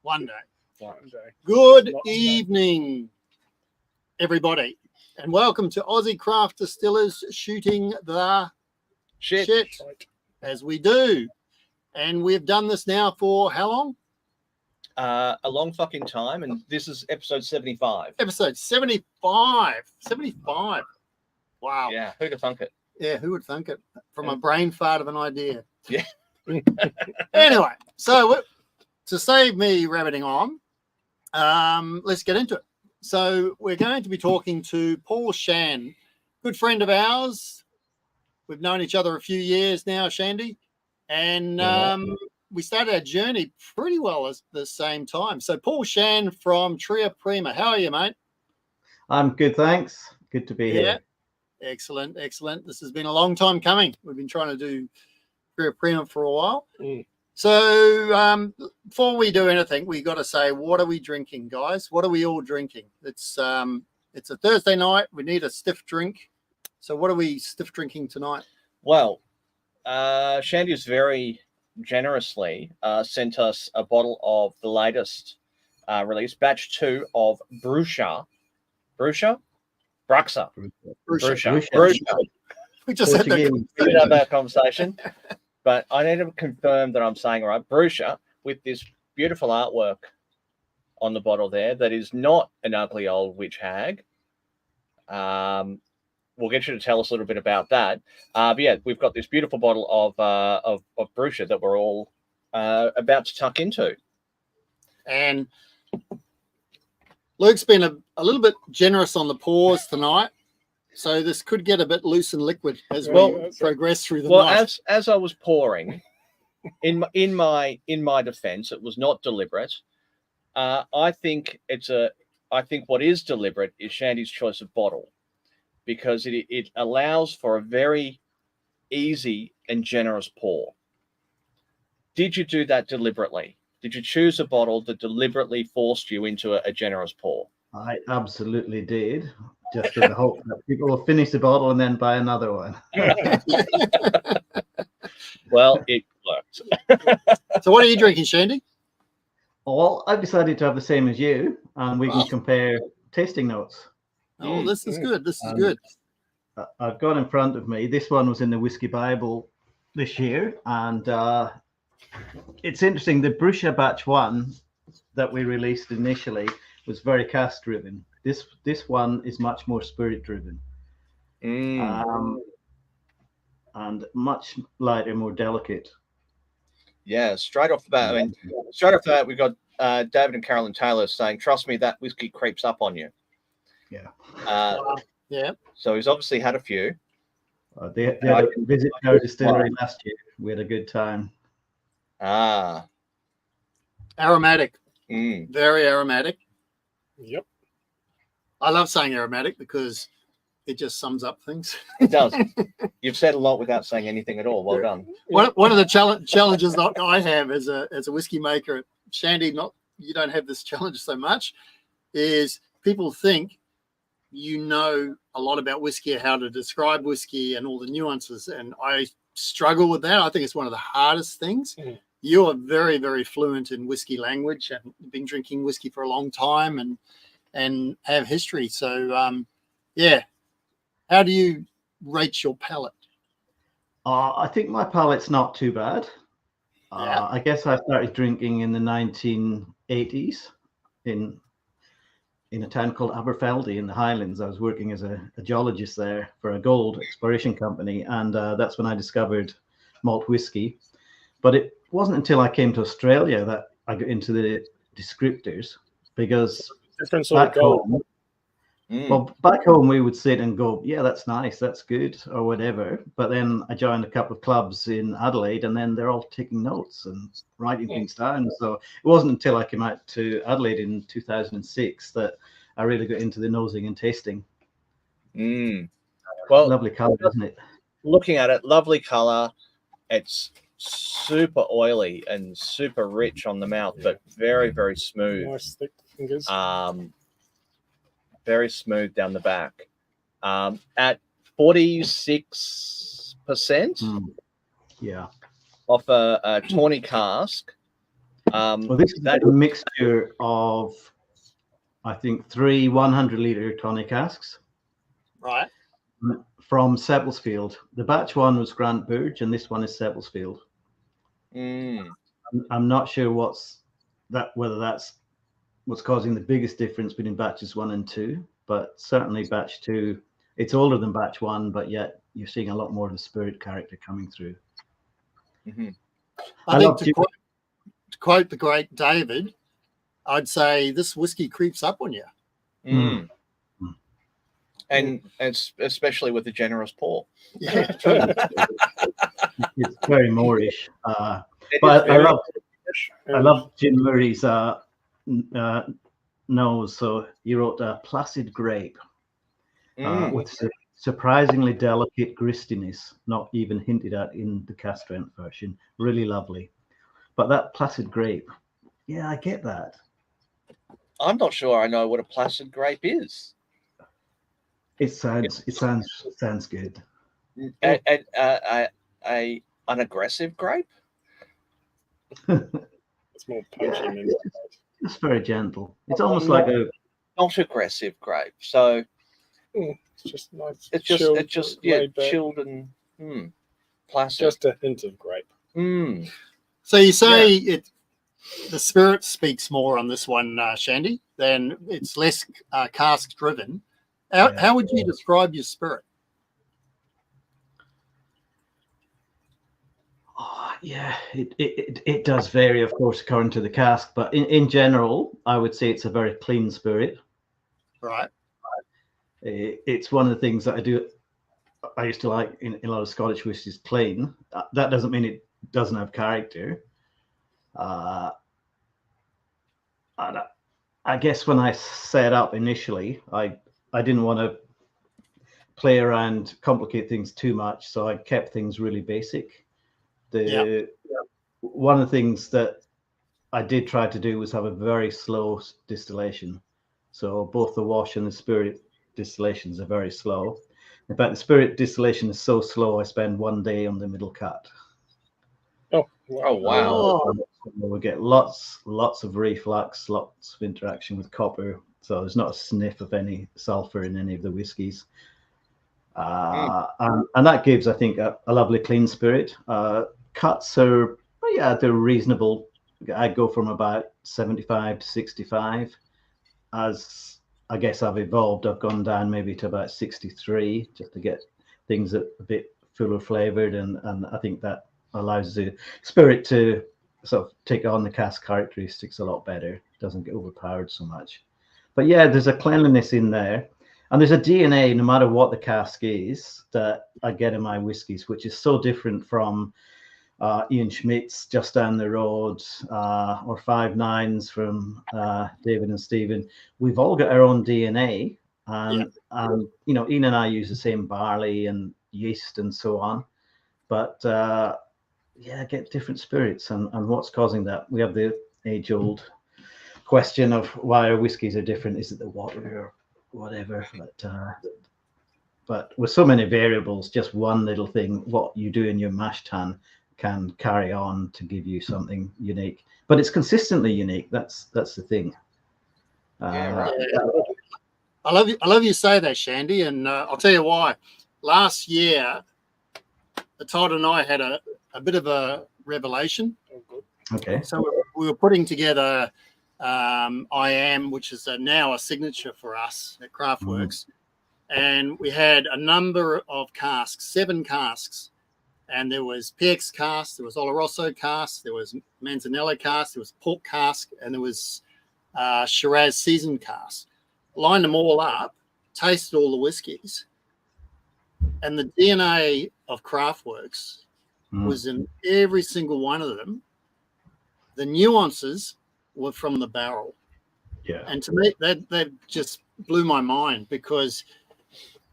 One day. One day. Good evening, everybody, and welcome to Aussie Craft Distillers shooting the shit as we do. And we've done this now for how long? A long fucking time, and this is episode 75. Episode 75. 75. Wow. Yeah, who'd have thunk it? Yeah, who would think it? From a brain fart of an idea. Yeah. Anyway, so to save me rabbiting on, let's get into it. So we're going to be talking to Paul Shan, good friend of ours. We've known each other a few years now, Shandy, and we started our journey pretty well at the same time. So Paul Shan from Tria Prima, how are you, mate? I'm good, thanks. Good to be here. Excellent, excellent. This has been a long time coming. We've been trying to do Tria Prima for a while. So before we do anything, we got to say, what are we drinking, guys? What are we all drinking? It's a Thursday night. We need a stiff drink. So what are we stiff drinking tonight? Well, Shandy has very generously sent us a bottle of the latest release, batch 2 of Bruxa. Bruxa. We just had that conversation. But I need to confirm that I'm saying it right. Bruxa, with this beautiful artwork on the bottle there, that is not an ugly old witch hag. We'll get you to tell us a little bit about that. But yeah, we've got this beautiful bottle of Bruxa that we're all about to tuck into. And Luke's been a little bit generous on the pours tonight. So this could get a bit loose and liquid as we progress through the night. Well, as I was pouring, in my defence, it was not deliberate. I think what is deliberate is Shandy's choice of bottle, because it allows for a very easy and generous pour. Did you do that deliberately? Did you choose a bottle that deliberately forced you into a generous pour? I absolutely did. Just in the hope that people will finish the bottle and then buy another one. Well, it worked. So what are you drinking, Shandy? Well, I've decided to have the same as you, and we can compare tasting notes. Oh, this is good. This is good. I've got in front of me, this one was in the Whiskey Bible this year, and it's interesting. The Bruxa batch 1 that we released initially was very cask driven. This one is much more spirit driven, and much lighter, more delicate. Yeah, straight off the bat, we've got David and Carolyn Taylor saying, "Trust me, that whiskey creeps up on you." Yeah. Yeah. So he's obviously had a few. They had a visit our distillery last year. We had a good time. Aromatic. Very aromatic. Yep. I love saying aromatic because it just sums up things. It does. You've said a lot without saying anything at all. Well done. One of the challenges that I have as a whiskey maker, Shandy, you don't have this challenge so much, is people think you know a lot about whiskey, how to describe whiskey and all the nuances, and I struggle with that. I think it's one of the hardest things. You are very, very fluent in whiskey language and been drinking whiskey for a long time and have history. So, yeah. How do you rate your palate? I think my palate's not too bad. I guess I started drinking in the 1980s in a town called Aberfeldy in the Highlands. I was working as a geologist there for a gold exploration company, and that's when I discovered malt whiskey. But it wasn't until I came to Australia that I got into the descriptors, because back home we would sit and go, yeah, that's nice, that's good, or whatever. But then I joined a couple of clubs in Adelaide, and then they're all taking notes and writing things down. So it wasn't until I came out to Adelaide in 2006 that I really got into the nosing and tasting. Well, lovely color, isn't it? Looking at it, lovely color. It's super oily and super rich on the mouth, but very, very smooth. Nice thick fingers. Very smooth down the back. At 46%. Yeah. Off a tawny cask. Well, this is a mixture of, I think, 3 100-litre tonic casks Right. from Seppelsfield. The batch one was Grant Burge, and this one is Seppelsfield. I'm not sure whether that's what's causing the biggest difference between batches 1 and 2, but certainly batch 2, it's older than batch 1, but yet you're seeing a lot more of the spirit character coming through. I think to quote the great David, I'd say this whiskey creeps up on you. And especially with a generous pour. Yeah, true. It's very Moorish. But I love Jim Murray's nose. So he wrote a placid grape with surprisingly delicate gristiness, not even hinted at in the cast strength version. Really lovely. But that placid grape, yeah, I get that. I'm not sure I know what a placid grape is. It sounds good. An aggressive grape? It's more punchy than it's very gentle. It's almost like a not aggressive grape. So it's just nice. it's just chilled and placid. Just a hint of grape. So you say the spirit speaks more on this one, Shandy, than it's less cask driven. How would you describe your spirit? Oh, yeah, it does vary, of course, according to the cask, but in general, I would say it's a very clean spirit. Right. It's one of the things that I used to like in a lot of Scottish whiskies, plain. That doesn't mean it doesn't have character. I guess when I set up initially, I didn't want to play around, complicate things too much, so I kept things really basic. One of the things that I did try to do was have a very slow distillation. So both the wash and the spirit distillations are very slow. In fact, the spirit distillation is so slow, I spend 1 day on the middle cut. Oh wow! We get lots of reflux, lots of interaction with copper. So there's not a sniff of any sulfur in any of the whiskies. And that gives, I think, a lovely clean spirit. Cuts are, they're reasonable. I go from about 75 to 65. As I guess I've evolved, I've gone down maybe to about 63 just to get things a bit fuller flavored. And I think that allows the spirit to sort of take on the cask characteristics a lot better. It doesn't get overpowered so much. But yeah, there's a cleanliness in there. And there's a DNA, no matter what the cask is, that I get in my whiskies, which is so different from Ian Schmidt's just down the road, or 5 Nines from David and Stephen. We've all got our own DNA. And Ian and I use the same barley and yeast and so on. But get different spirits. And what's causing that? We have the age-old question of why our whiskies are different. Is it the water or whatever? But with so many variables, just one little thing, what you do in your mash tun can carry on to give you something unique. But it's consistently unique. That's the thing. Right. I love you say that, Shandy, and I'll tell you why. Last year, Todd and I had a bit of a revelation. Okay. So we were putting together I Am, which is now a signature for us at Craftworks. And we had a number of casks, 7 casks. And there was PX cask, there was Oloroso cask, there was Manzanella cask, there was Pork cask, and there was Shiraz seasoned cask. Lined them all up, tasted all the whiskies. And the DNA of Craftworks was in every single one of them. The nuances were from the barrel. Yeah. And to me, that just blew my mind, because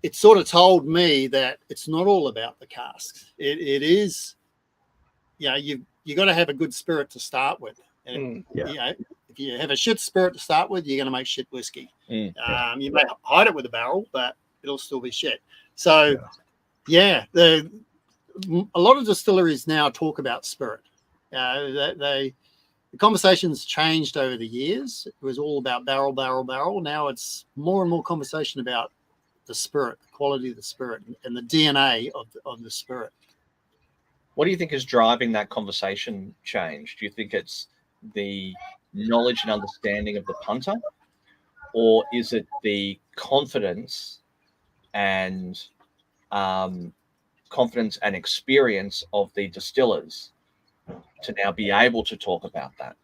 it sort of told me that it's not all about the casks. It is, you got to have a good spirit to start with. And, if you have a shit spirit to start with, you're going to make shit whiskey. You may hide it with a barrel, but it'll still be shit. So, a lot of distilleries now talk about spirit. They the conversation's changed over the years. It was all about barrel, barrel, barrel. Now it's more and more conversation about the spirit, the quality of the spirit, and the DNA of the spirit. What do you think is driving that conversation change? Do you think it's the knowledge and understanding of the punter, or is it the confidence and experience of the distillers to now be able to talk about that?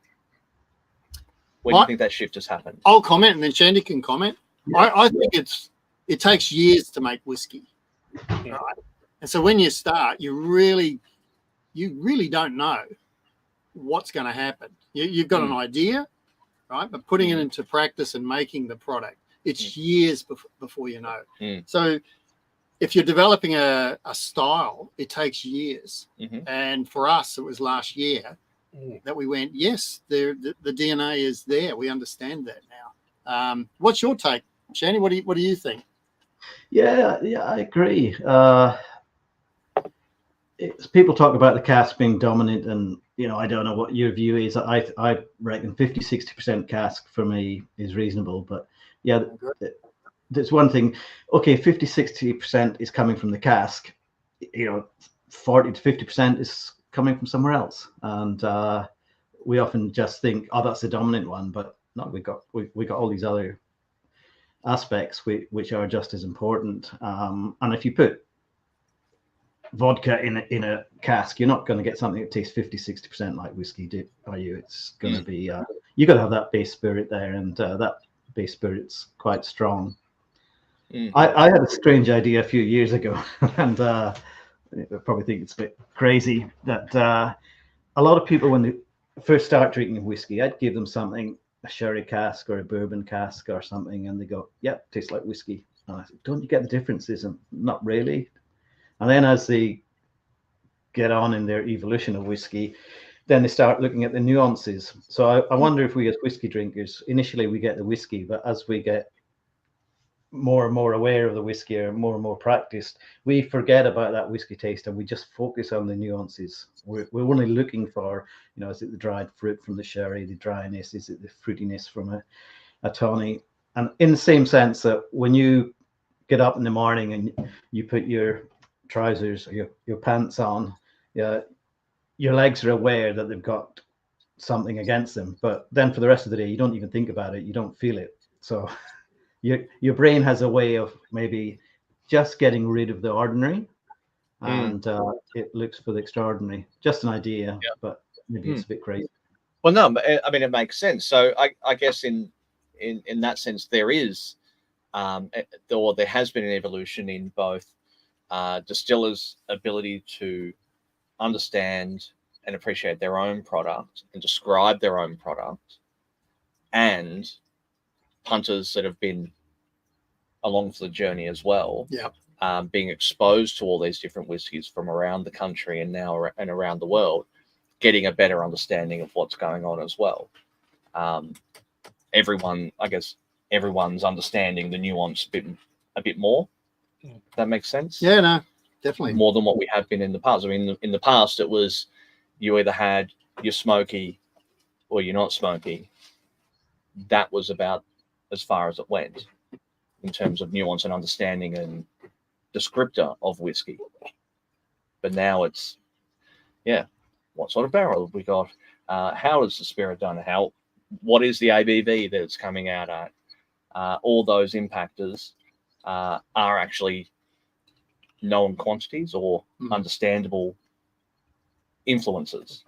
Where do you think that shift has happened? I'll comment, and then Shandy can comment. Yeah. I think it takes years to make whiskey, right? And so when you start, you really don't know what's going to happen. You've got an idea, right? But putting it into practice and making the product, it's years before you know. So if you're developing a style, it takes years. And for us, it was last year that we went, yes, the DNA is there. We understand that now. What's your take, Shandy? What do you think? Yeah, I agree. People talk about the cask being dominant, and I don't know what your view is. I reckon 50-60% cask for me is reasonable, but yeah, there's one thing. Okay, 50-60% is coming from the cask. 40 to 50% is coming from somewhere else, and we often just think, oh, that's the dominant one, but no, we got all these other aspects which are just as important. And if you put vodka in a cask, you're not going to get something that tastes 50-60% like whiskey, are you? It's going to be you got to have that base spirit there, and that base spirit's quite strong. I had a strange idea a few years ago, and I probably think it's a bit crazy, that a lot of people, when they first start drinking whiskey, I'd give them something, a sherry cask or a bourbon cask or something, and they go, "Yep, tastes like whiskey." And I said, "Don't you get the differences?" And not really. And then as they get on in their evolution of whiskey, then they start looking at the nuances. So I wonder if we as whiskey drinkers, initially we get the whiskey, but as we get more and more aware of the whiskey or more and more practiced, we forget about that whiskey taste and we just focus on the nuances. We're only looking for, is it the dried fruit from the sherry, the dryness, is it the fruitiness from a tawny? And in the same sense that when you get up in the morning and you put your trousers or your pants on, your legs are aware that they've got something against them, but then for the rest of the day you don't even think about it, you don't feel it. So your brain has a way of maybe just getting rid of the ordinary, and it looks for the extraordinary. Just an idea, but maybe it's a bit crazy. Well, no, I mean, it makes sense. So I guess in that sense there is or there has been an evolution in both distillers' ability to understand and appreciate their own product and describe their own product, and punters that have been along for the journey as well, being exposed to all these different whiskies from around the country and now and around the world, getting a better understanding of what's going on as well. Everyone's understanding the nuance a bit more. That makes sense? Yeah, no, definitely. More than what we have been in the past. I mean, in the past, it was you either had your smoky or you're not smoky. That was about as far as it went in terms of nuance and understanding and descriptor of whiskey. But now it's, what sort of barrel have we got? How is the spirit done? What is the ABV that it's coming out at? All those impactors are actually known quantities or understandable influences.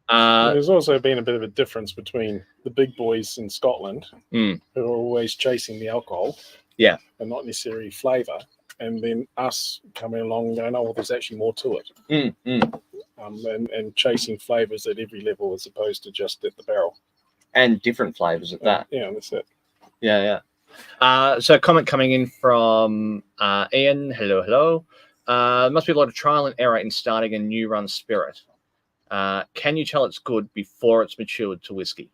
There's also been a bit of a difference between the big boys in Scotland who are always chasing the alcohol and not necessarily flavour, and then us coming along and going, oh, there's actually more to it. And chasing flavours at every level as opposed to just at the barrel. And different flavours at that. Yeah, that's it. Yeah. So comment coming in from Ian. Hello. Must be a lot of trial and error in starting a new run spirit. Can you tell it's good before it's matured to whiskey?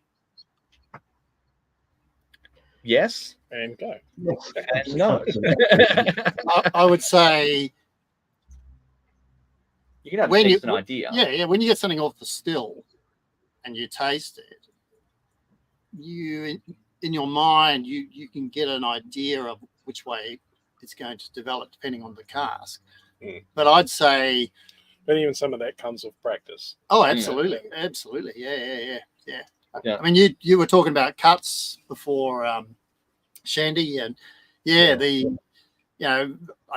Yes. And go. Yes. And no. I would say you can have a decent idea. Yeah. When you get something off the still and you taste it, you in your mind you can get an idea of which way it's going to develop depending on the cask. But I'd say, but even some of that comes with practice. Oh, absolutely, absolutely, yeah. I mean, you were talking about cuts before, Shandy, and I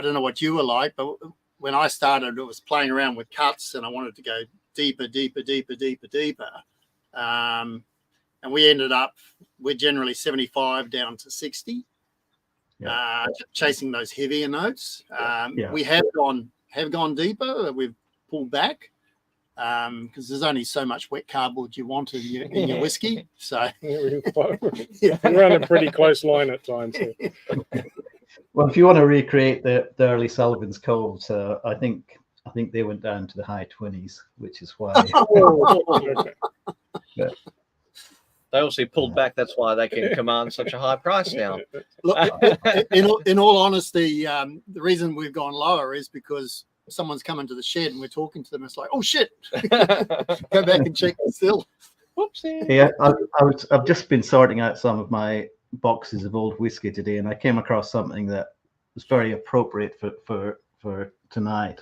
don't know what you were like, but when I started, it was playing around with cuts, and I wanted to go deeper. And we ended up, we're generally 75 down to 60, chasing those heavier notes. We have gone deeper. We've pulled back because there's only so much wet cardboard you want in your whiskey. So we run a pretty close line at times. Well, if you want to recreate the early Sullivan's Cove, I think they went down to the high 20s, which is why. They obviously pulled back. That's why they can command such a high price now. Look, in all honesty, the reason we've gone lower is because someone's come into the shed and we're talking to them. It's like, oh shit, go back and check the still. Whoopsie. Yeah, I've just been sorting out some of my boxes of old whiskey today, and I came across something that was very appropriate for tonight.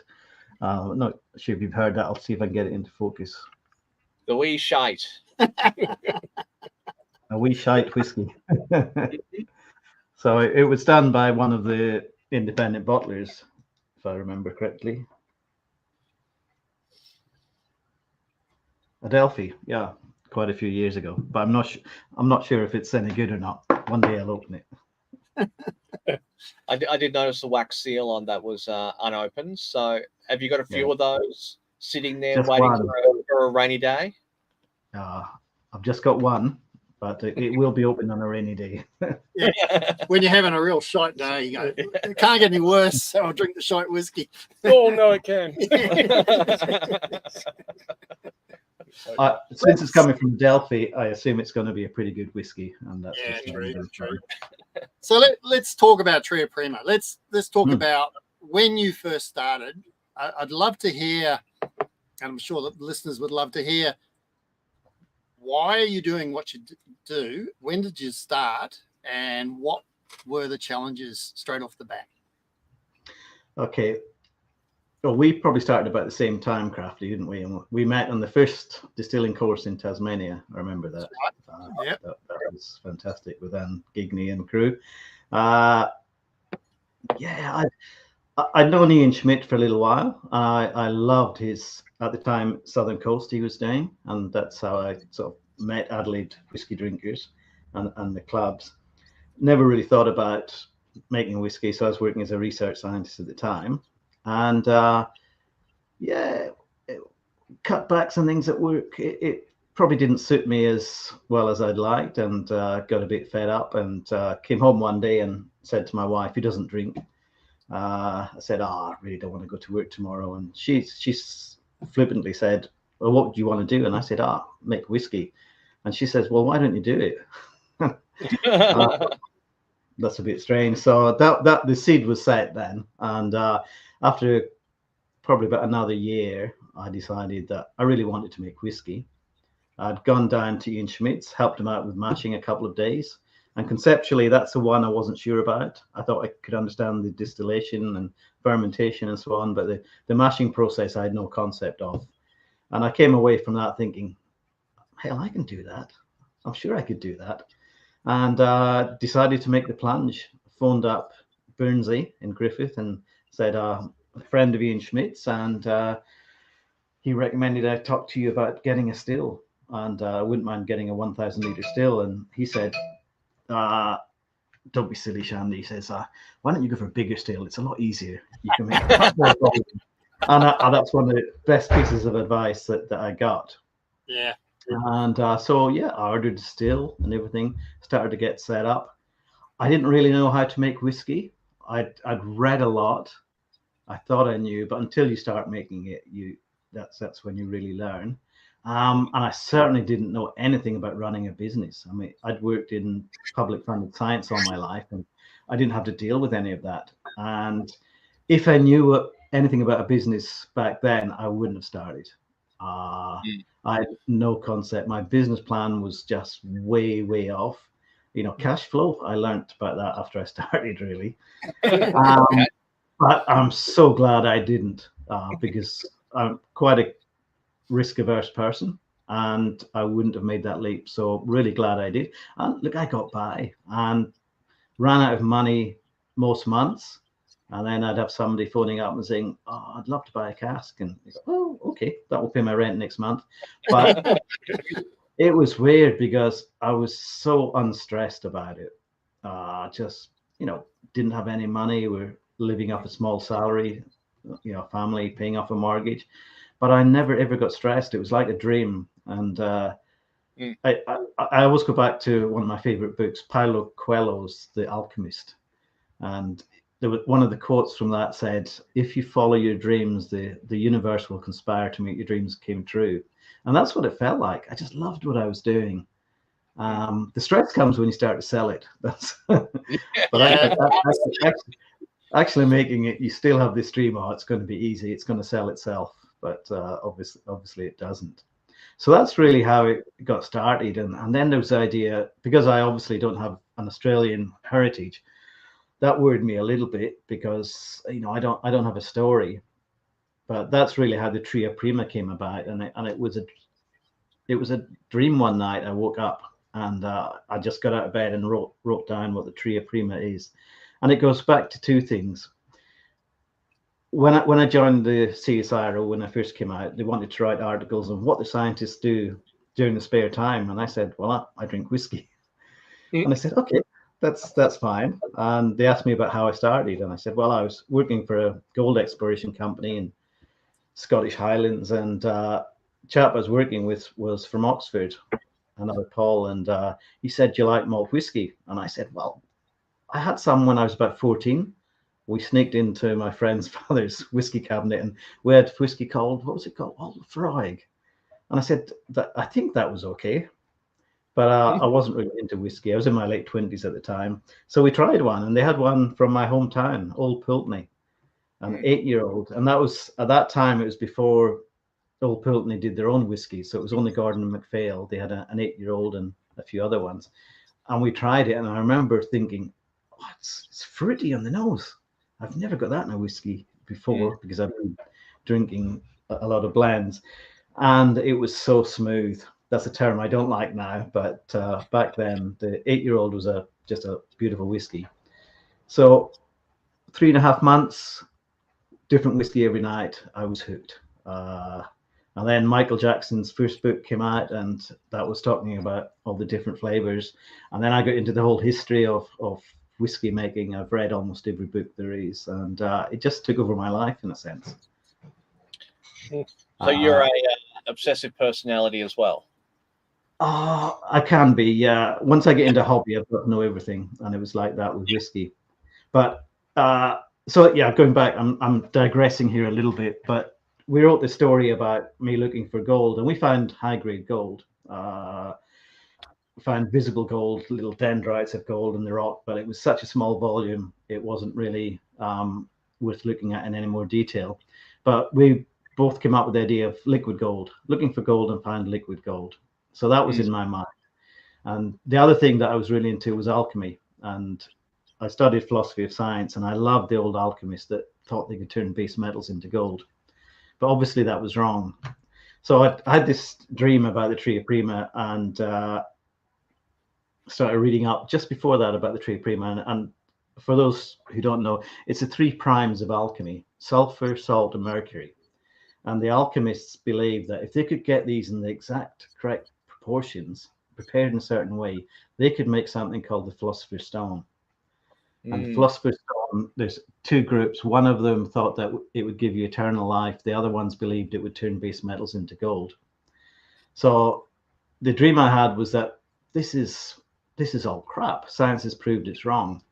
Not sure if you've heard that. I'll see if I can get it into focus. The wee shite. A wee shite whiskey. So it was done by one of the independent bottlers, if I remember correctly. Adelphi, yeah, quite a few years ago. But I'm not sure if it's any good or not. One day I'll open it. I did notice the wax seal on that was unopened. So have you got a few of those sitting there just waiting for a rainy day? I've just got one, but it will be open on a rainy day. When you're having a real shite day, you go, it can't get any worse, so I'll drink the shite whiskey. Oh, no, it can. Since it's coming from Adelphi, I assume it's going to be a pretty good whiskey. And that's true. So let's talk about Tria Prima. Let's talk about when you first started. I'd love to hear, and I'm sure that the listeners would love to hear, why are you doing what you do? When did you start? And what were the challenges straight off the bat? Okay. Well, we probably started about the same time, Crafty, didn't we? And we met on the first distilling course in Tasmania. I remember that. That was fantastic with Anne Gigney and crew. I'd known Ian Schmidt for a little while. I loved his, at the time, Southern Coast he was staying, and that's how I sort of met Adelaide whiskey drinkers and the clubs. Never really thought about making whiskey, so I was working as a research scientist at the time. And cutbacks and things at work, it probably didn't suit me as well as I'd liked, and got a bit fed up, and came home one day and said to my wife, who doesn't drink, I said, I really don't want to go to work tomorrow. And she flippantly said, well, what do you want to do? And I said, make whiskey. And she says, well, why don't you do it? That's a bit strange. So that the seed was set then. And after probably about another year, I decided that I really wanted to make whiskey. I'd gone down to Ian Schmidt's, helped him out with mashing a couple of days. And conceptually, that's the one I wasn't sure about. I thought I could understand the distillation and fermentation and so on, but the mashing process I had no concept of. And I came away from that thinking, hell, I can do that. I'm sure I could do that. And decided to make the plunge. Phoned up Burnsy in Griffith and said, a friend of Ian Schmidt's, and he recommended I talk to you about getting a still. And I wouldn't mind getting a 1,000 litre still. And he said, don't be silly, Shandy. He says, why don't you go for a bigger still? It's a lot easier. You can make a more volume. And that's one of the best pieces of advice that I got. Yeah. And I ordered a still and everything, started to get set up. I didn't really know how to make whiskey. I'd read a lot. I thought I knew, but until you start making it, that's when you really learn. And I certainly didn't know anything about running a business. I mean, I'd worked in public funded science all my life, and I didn't have to deal with any of that. And if I knew anything about a business back then, I wouldn't have started. I had no concept. My business plan was just way off. Cash flow, I learned about that after I started, really. But I'm so glad I didn't, because I'm quite a risk-averse person, and I wouldn't have made that leap. So really glad I did. And look, I got by and ran out of money most months. And then I'd have somebody phoning up and saying, "Oh, I'd love to buy a cask." And you go, "Oh, okay, that will pay my rent next month." But it was weird because I was so unstressed about it. Just, didn't have any money. We're living off a small salary, family paying off a mortgage. But I never, ever got stressed. It was like a dream. And I always go back to one of my favorite books, Paulo Coelho's The Alchemist. And there was one of the quotes from that said, "If you follow your dreams, the universe will conspire to make your dreams come true." And that's what it felt like. I just loved what I was doing. The stress comes when you start to sell it. Actually making it, you still have this dream, oh, it's going to be easy, it's going to sell itself. But obviously it doesn't. So that's really how it got started. And then there was the idea, because I obviously don't have an Australian heritage, that worried me a little bit because I don't have a story. But that's really how the Tria Prima came about, and it was a dream. One night I woke up and I just got out of bed and wrote down what the Tria Prima is, and it goes back to two things. When I joined the CSIRO, when I first came out, they wanted to write articles on what the scientists do during the spare time, and I said, "Well, I drink whiskey," and I said, "Okay, that's fine." And they asked me about how I started, and I said, "Well, I was working for a gold exploration company in Scottish Highlands, and chap I was working with was from Oxford, another Paul, and he said, 'Do you like malt whiskey?' And I said, 'Well, I had some when I was about 14. We sneaked into my friend's father's whiskey cabinet, and we had whiskey called, what was it called? Oh, Frog.' And I said, I think that was okay. But I wasn't really into whiskey. I was in my late 20s at the time. So we tried one, and they had one from my hometown, Old Pulteney, an 8-year-old. And that was, at that time, it was before Old Pulteney did their own whiskey. So it was only Gordon and MacPhail. They had an 8-year-old and a few other ones. And we tried it, and I remember thinking, oh, it's fruity on the nose. I've never got that in a whiskey before because I've been drinking a lot of blends. And it was so smooth. That's a term I don't like now, but back then, the 8-year-old was just a beautiful whiskey. So 3.5 months, different whiskey every night, I was hooked. And then Michael Jackson's first book came out, and that was talking about all the different flavors. And then I got into the whole history of whiskey making. I've read almost every book there is, and it just took over my life in a sense. So you're a obsessive personality as well? I can be, yeah. Once I get into a hobby, I've got to know everything, and it was like that with whiskey. But so yeah, going back, I'm digressing here a little bit, but we wrote the story about me looking for gold, and we found high-grade gold. We found visible gold, little dendrites of gold in the rock, but it was such a small volume, it wasn't really worth looking at in any more detail. But we both came up with the idea of liquid gold, looking for gold and found liquid gold. So that was in my mind. And the other thing that I was really into was alchemy. And I studied philosophy of science, and I loved the old alchemists that thought they could turn base metals into gold. But obviously that was wrong. So I had this dream about the Tria Prima, and started reading up just before that about the Tria Prima. And for those who don't know, it's the 3 primes of alchemy: sulfur, salt, and mercury. And the alchemists believed that if they could get these in the exact correct proportions, prepared in a certain way, they could make something called the Philosopher's Stone. And the Philosopher's Stone, there's 2 groups. One of them thought that it would give you eternal life. The other ones believed it would turn base metals into gold. So the dream I had was that this is all crap. Science has proved it's wrong.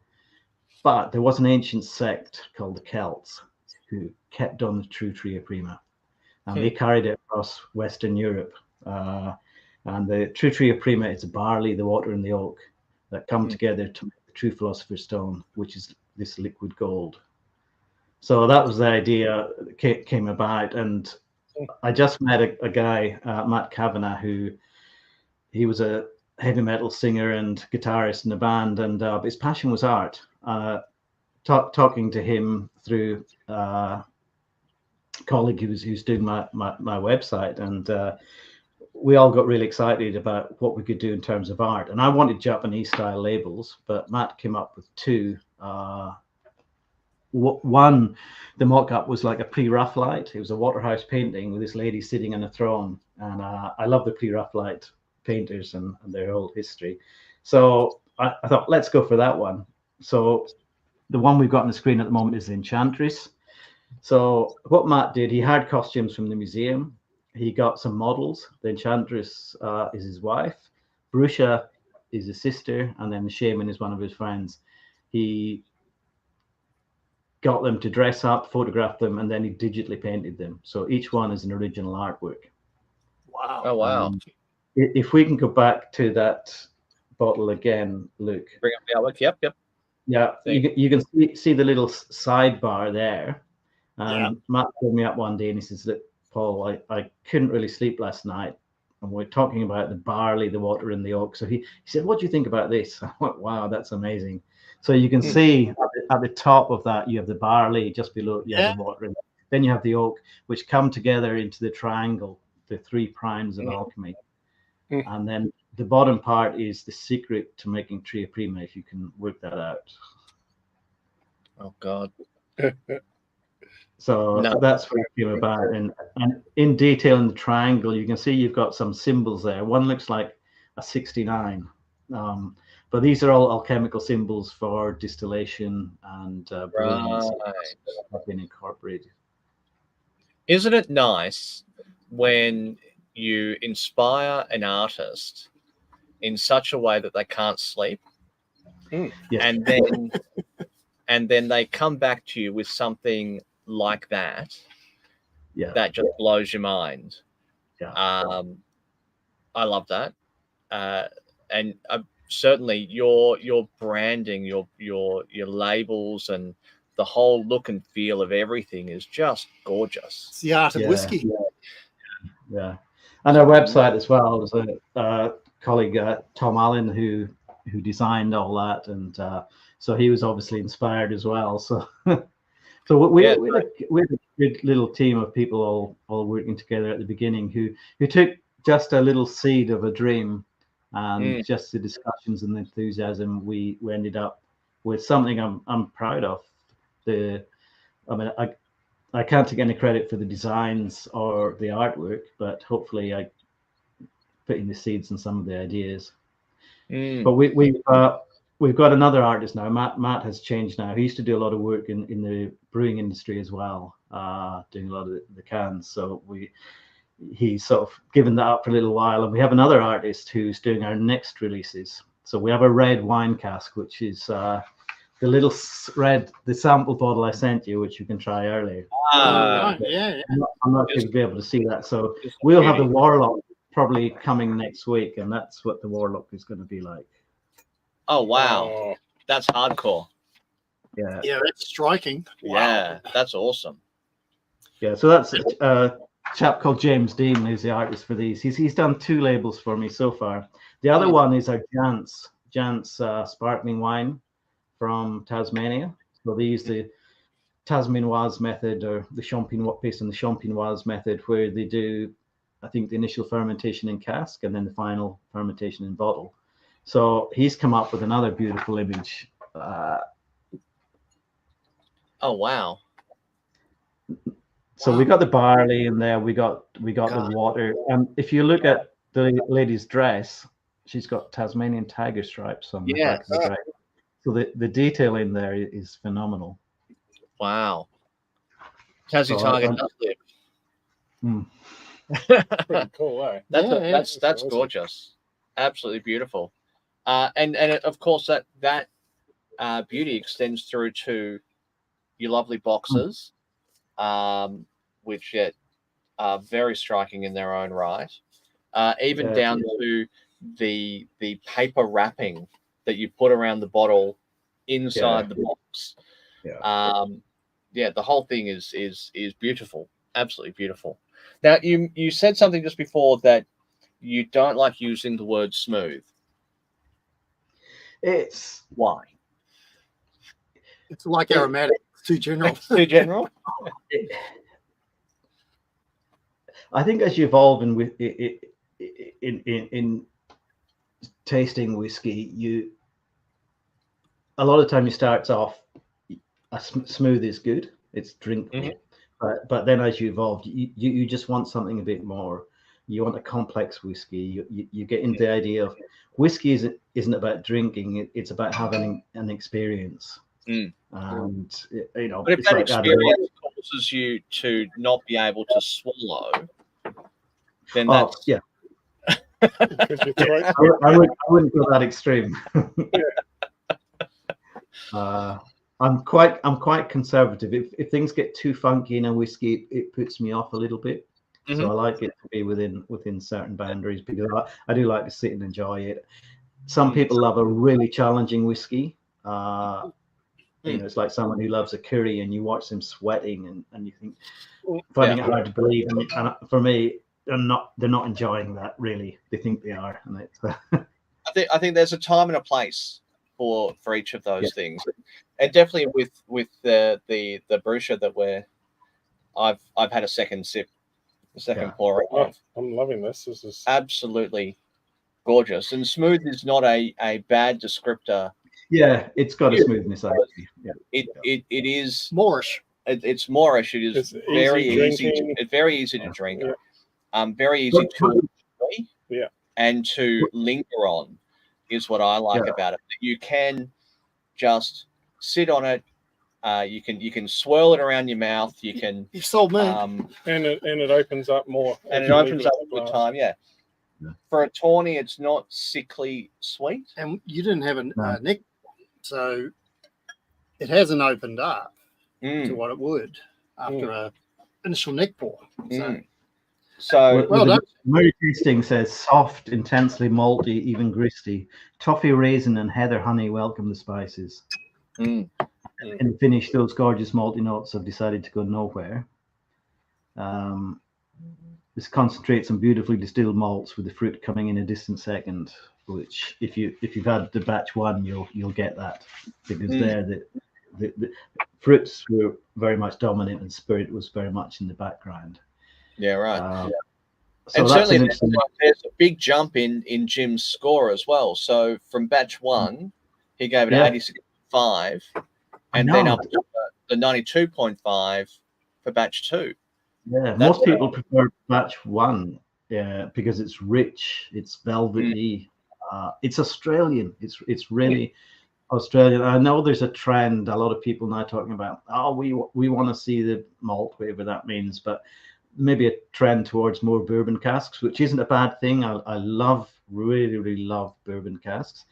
But there was an ancient sect called the Celts who kept on the true Tria Prima. And they carried it across Western Europe. And the true Tria Prima is the barley, the water, and the oak that come together to make the true Philosopher's Stone, which is this liquid gold. So that was the idea that came about. And I just met a guy, Matt Kavanagh, who he was a heavy metal singer and guitarist in a band, and his passion was art. Talking to him through a colleague who's doing my website, and we all got really excited about what we could do in terms of art. And I wanted Japanese style labels, but Matt came up with two. One, the mock-up was like a pre-Raphaelite. It was a Waterhouse painting with this lady sitting on a throne, and I love the pre-Raphaelite painters and their whole history. So I thought, let's go for that one. So the one we've got on the screen at the moment is the Enchantress. So what Matt did, he hired costumes from the museum. He got some models. The Enchantress is his wife. Brusha is his sister, and then the Shaman is one of his friends. He got them to dress up, photograph them, and then he digitally painted them. So each one is an original artwork. Wow. Oh, wow. If we can go back to that bottle again, Luke. Bring up the artwork. Yep. Yeah, you can see the little sidebar there. And Matt called me up one day and he says, "Look, Paul, I couldn't really sleep last night. And we're talking about the barley, the water, and the oak." So he said, "What do you think about this?" I went, "Wow, that's amazing." So you can see at the top of that, you have the barley, just below you have the water. And then you have the oak, which come together into the triangle, the three primes of alchemy. And then the bottom part is the secret to making Tria Prima, if you can work that out. Oh, God. So that's what it came about. And in detail in the triangle, you can see you've got some symbols there. One looks like a 69. But these are all alchemical symbols for distillation and brewing have been incorporated. Isn't it nice when you inspire an artist in such a way that they can't sleep, and then they come back to you with something like that that just blows your mind? I love that, and certainly your branding, your labels, and the whole look and feel of everything is just gorgeous. It's the art of whiskey. Yeah. And our website as well. There's a colleague, Tom Allen, who designed all that, and so he was obviously inspired as well. So we had a good little team of people all working together at the beginning who took just a little seed of a dream, and just the discussions and the enthusiasm, we ended up with something I'm proud of. I can't take any credit for the designs or the artwork, but hopefully I put in the seeds and some of the ideas. But we've got another artist now. Matt has changed now. He used to do a lot of work in the brewing industry as well, doing a lot of the cans. So he's sort of given that up for a little while, and we have another artist who's doing our next releases. So we have a red wine cask, which is the little the sample bottle I sent you, which you can try earlier. I'm not going to be able to see that. So we'll have the Warlock probably coming next week, and that's what the Warlock is going to be like. Oh, wow. That's hardcore. Yeah. Yeah, that's striking. Yeah, that's awesome. Yeah, so that's a chap called James Dean, who's the artist for these. He's done 2 labels for me so far. The other one is our Jantz sparkling wine from Tasmania. So they use the Tasmanoise method, or the Champenoise, based on the Champenoise method, where they do, I think, the initial fermentation in cask and then the final fermentation in bottle. So he's come up with another beautiful image. Oh, wow. So we got the barley in there. We got the water. And if you look at the lady's dress, she's got Tasmanian tiger stripes on the back of the dress. So the detail in there is phenomenal. Wow. Tassie tiger does live. Pretty cool, eh? That's awesome. Gorgeous. Absolutely beautiful. And of course that beauty extends through to your lovely boxes, which are very striking in their own right. Even down to the paper wrapping that you put around the bottle inside the box. The whole thing is beautiful. Absolutely beautiful. Now, you said something just before that you don't like using the word smooth. It's why? It's like aromatic. It's too general. Too general. I think as you evolve in tasting whiskey, a lot of the time you start off smooth is good. It's drinkable. But then as you evolve, you just want something a bit more. You want a complex whiskey. You get into the idea of whiskey isn't about drinking. It's about having an experience. And you know, but if that experience causes you to not be able to swallow, then that's yeah. I wouldn't go that extreme. I'm quite conservative. If things get too funky in a whiskey, it puts me off a little bit. So I like it to be within certain boundaries, because I do like to sit and enjoy it. Some people love a really challenging whiskey. You know, it's like someone who loves a curry, and you watch them sweating, and you think, finding it hard to believe. And for me, they're not enjoying that really. They think they are, and it's. I think there's a time and a place for each of those things, and definitely with the Brucia that I've had a second sip, a second pour of. I'm loving this. This is absolutely gorgeous, and smooth is not a bad descriptor. Yeah, it's got a smoothness. Actually. Yeah. It is Moorish. It's Moorish. It is very easy. It's very easy to drink. Very easy to enjoy. And to linger on is what I like about it. You can just sit on it. You can swirl it around your mouth. You can. You've sold me. And it opens up more. And it opens up with time. Yeah. For a tawny, it's not sickly sweet. And you didn't have a neck, so it hasn't opened up to what it would after a initial neck pour. So well done. Murray tasting says soft, intensely malty, even gristy. Toffee, raisin, and heather honey welcome the spices. In the finish, those gorgeous malty notes have decided to go nowhere. This concentrates on beautifully distilled malts, with the fruit coming in a distant second. Which, if you've had the batch one, you'll get that, because there the fruits were very much dominant and spirit was very much in the background. Yeah, right. So and certainly there's a big jump in Jim's score as well. So from batch one, he gave it 86.5, and then up to the 92.5 for batch two. Yeah, most people prefer batch one, because it's rich, it's velvety, it's Australian. It's really Australian. I know there's a trend. A lot of people now talking about, we want to see the malt, whatever that means, but maybe a trend towards more bourbon casks, which isn't a bad thing. I really love bourbon casks,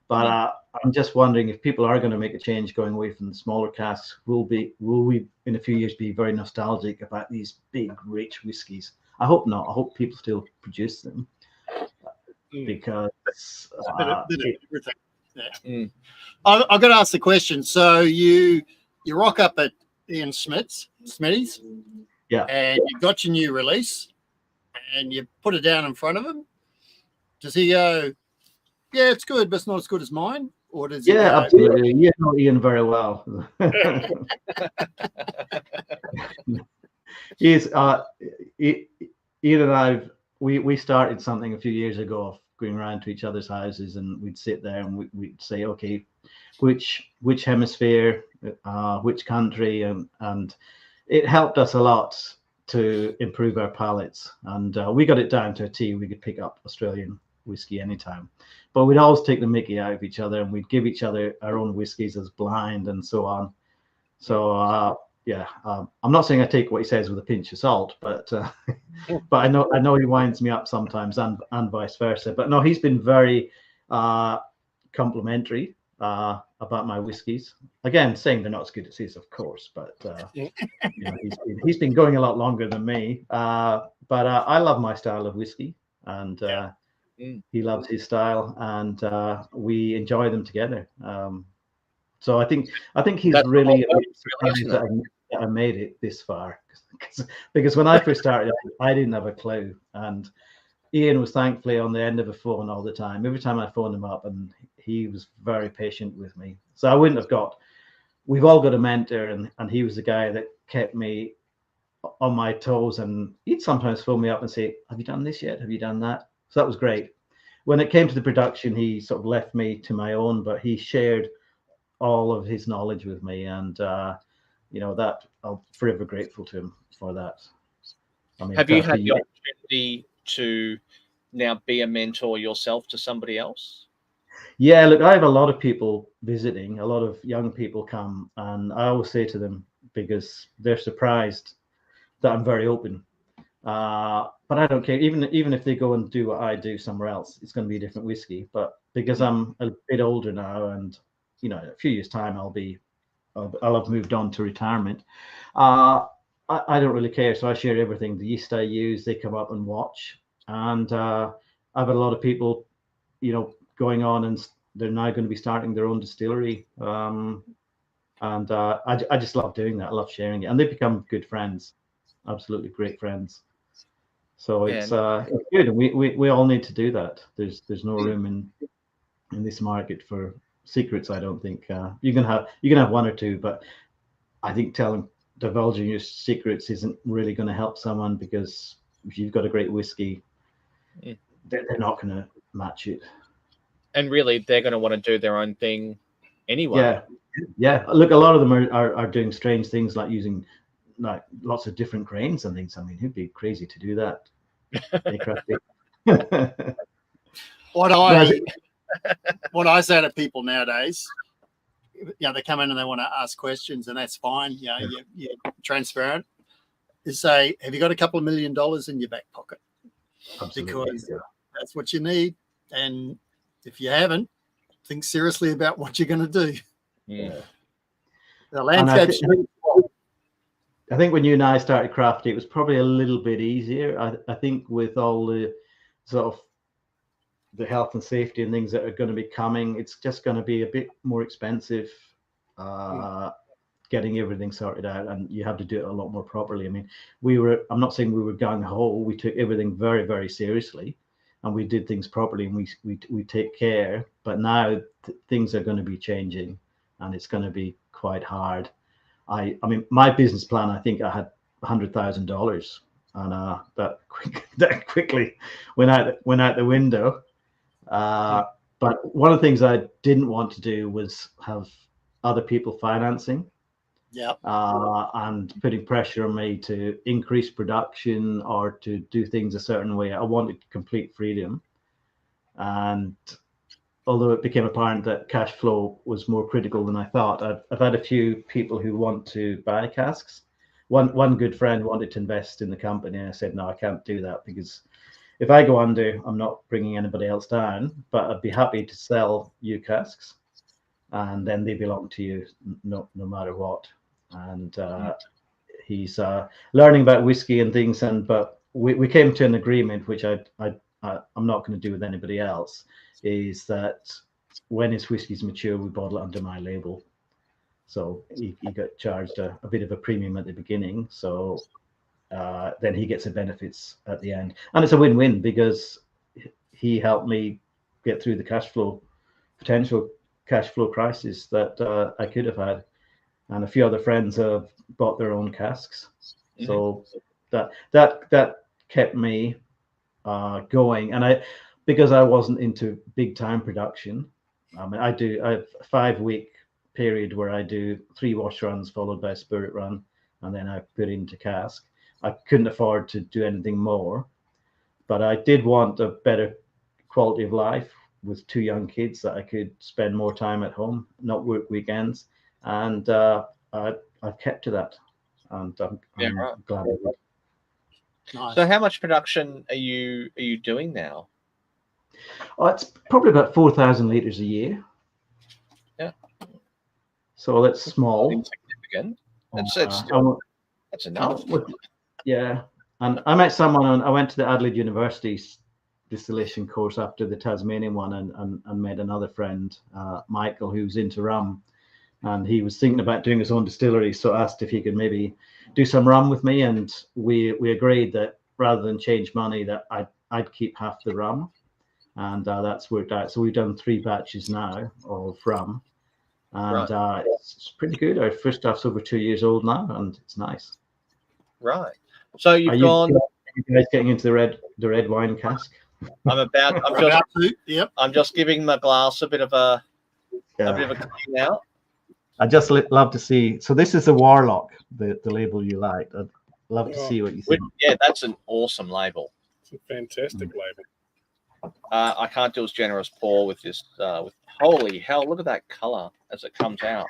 but I'm just wondering if people are going to make a change going away from the smaller casks, will we in a few years be very nostalgic about these big rich whiskies? I hope not. I hope people still produce them, because I've got to ask the question. So you rock up at Ian Smitty's. Yeah. And you got your new release and you put it down in front of him. Does he go, yeah, it's good, but it's not as good as mine? Or does he go, absolutely. You know Ian very well. He's Ian and I, we started something a few years ago of going around to each other's houses, and we'd sit there and we'd say, okay, which hemisphere, which country, and it helped us a lot to improve our palates, and we got it down to a T. We could pick up Australian whiskey anytime, but we'd always take the mickey out of each other, and we'd give each other our own whiskeys as blind and so on. So I'm not saying I take what he says with a pinch of salt, but but I know he winds me up sometimes, and vice versa. But no, he's been very complimentary about my whiskies. Again, saying they're not as good as his, of course, but he's been going a lot longer than me. But I love my style of whiskey, and he loves his style, and we enjoy them together. So I think he's really surprised that that I made it this far. Because when I first started, I didn't have a clue. And Ian was thankfully on the end of a phone all the time. Every time I phoned him up, and he was very patient with me. So I wouldn't have got. We've all got a mentor, and he was the guy that kept me on my toes. And he'd sometimes phone me up and say, "Have you done this yet? Have you done that?" So that was great. When it came to the production, he sort of left me to my own, but he shared all of his knowledge with me, and you know, that I'm forever grateful to him for that. I mean, have you had the opportunity to now be a mentor yourself to somebody else? Yeah, look, I have a lot of people visiting. A lot of young people come, and I always say to them, because they're surprised that I'm very open. But I don't care. Even if they go and do what I do somewhere else, it's going to be a different whiskey. But because I'm a bit older now, and you know, in a few years' time, I'll have moved on to retirement. I don't really care. So I share everything. The yeast I use, they come up and watch. And I've had a lot of people, you know, going on, and they're now going to be starting their own distillery. And I just love doing that. I love sharing it. And they become good friends, absolutely great friends. So it's good. And we all need to do that. There's no room in this market for secrets. I don't think you can have one or two, but I think divulging your secrets isn't really going to help someone, because if you've got a great whiskey, they're not going to match it. And really, they're going to want to do their own thing anyway. Yeah. Look, a lot of them are doing strange things, like using like lots of different grains and things. I mean, who'd be crazy to do that? What I say to people nowadays, you know, they come in and they want to ask questions, and that's fine. You know, you're transparent. Is say, have you got a couple of $1 million in your back pocket? Absolutely. Because that's what you need. And if you haven't, think seriously about what you're going to do. Yeah. The landscape's I think when you and I started crafting, it was probably a little bit easier. I think with all the sort of the health and safety and things that are going to be coming, it's just going to be a bit more expensive getting everything sorted out, and you have to do it a lot more properly. I mean, I'm not saying we were gung ho. We took everything very, very seriously, and we did things properly, and we take care. But now things are going to be changing, and it's going to be quite hard. I mean, my business plan, I think I had $100,000, and that quickly went out the window. But one of the things I didn't want to do was have other people financing, and putting pressure on me to increase production or to do things a certain way. I wanted complete freedom, and although it became apparent that cash flow was more critical than I thought, I've had a few people who want to buy casks. One good friend wanted to invest in the company, and I said, no, I can't do that, because if I go under, I'm not bringing anybody else down, but I'd be happy to sell you casks, and then they belong to you no matter what. And he's learning about whiskey and things, but we came to an agreement, which I'm not going to do with anybody else, is that when his whiskey's mature, we bottle it under my label. So he got charged a bit of a premium at the beginning. So then he gets the benefits at the end. And it's a win-win, because he helped me get through the potential cash flow crisis that I could have had. And a few other friends have bought their own casks. Mm-hmm. So that kept me going. And because I wasn't into big time production, I mean, I have a 5-week period where I do 3 wash runs followed by a spirit run, and then I put into cask. I couldn't afford to do anything more, but I did want a better quality of life with 2 young kids, that I could spend more time at home, not work weekends, and I've kept to that, and I'm glad I did. Nice. So how much production are you doing now? Oh, it's probably about 4,000 litres a year. Yeah. So that's small. Insignificant. That's enough. Yeah. And I met someone, I went to the Adelaide University's distillation course after the Tasmanian one, and met another friend, Michael, who's into rum. and he was thinking about doing his own distillery. So asked if he could maybe do some rum with me, and we agreed that rather than change money, that I'd keep half the rum, and that's worked out. So we've done 3 batches now of rum, and it's pretty good. Our first stuff's over 2 years old now, and it's nice. Right. So you've gone. Are you guys getting into the red wine cask? I'm just giving my glass a bit of a clean out. I just love to see. So this is the Warlock, the label you liked. I'd love to see what you think. Yeah, that's an awesome label. It's a fantastic label. I can't do as generous pour with this. Holy hell! Look at that color as it comes out.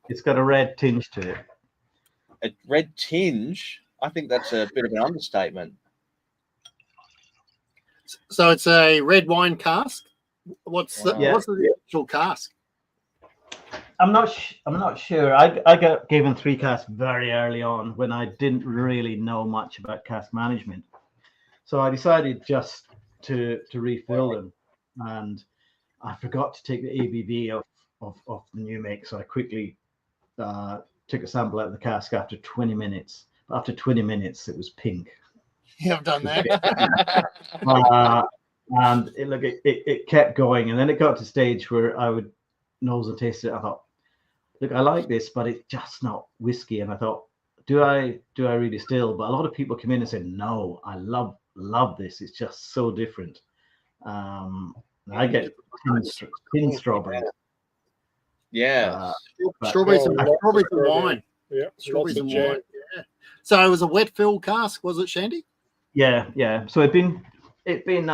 It's got a red tinge to it. A red tinge. I think that's a bit of an understatement. So it's a red wine cask. What's the actual cask? I'm not sure. I got given 3 casks very early on when I didn't really know much about cask management. So I decided just to refill them, and I forgot to take the ABV of the new make. So I quickly took a sample out of the cask after 20 minutes. After 20 minutes, it was pink. Yeah, I've done that. And it kept going, and then it got to a stage where I would nose and taste it. I thought, look, I like this, but it's just not whiskey. And I thought, do I really still? But a lot of people come in and say, no, I love this. It's just so different. I get tin strawberry. Yeah, strawberries and wine. Yeah, strawberries and wine. Yeah. So it was a wet fill cask, was it, Shandy? Yeah. So it'd been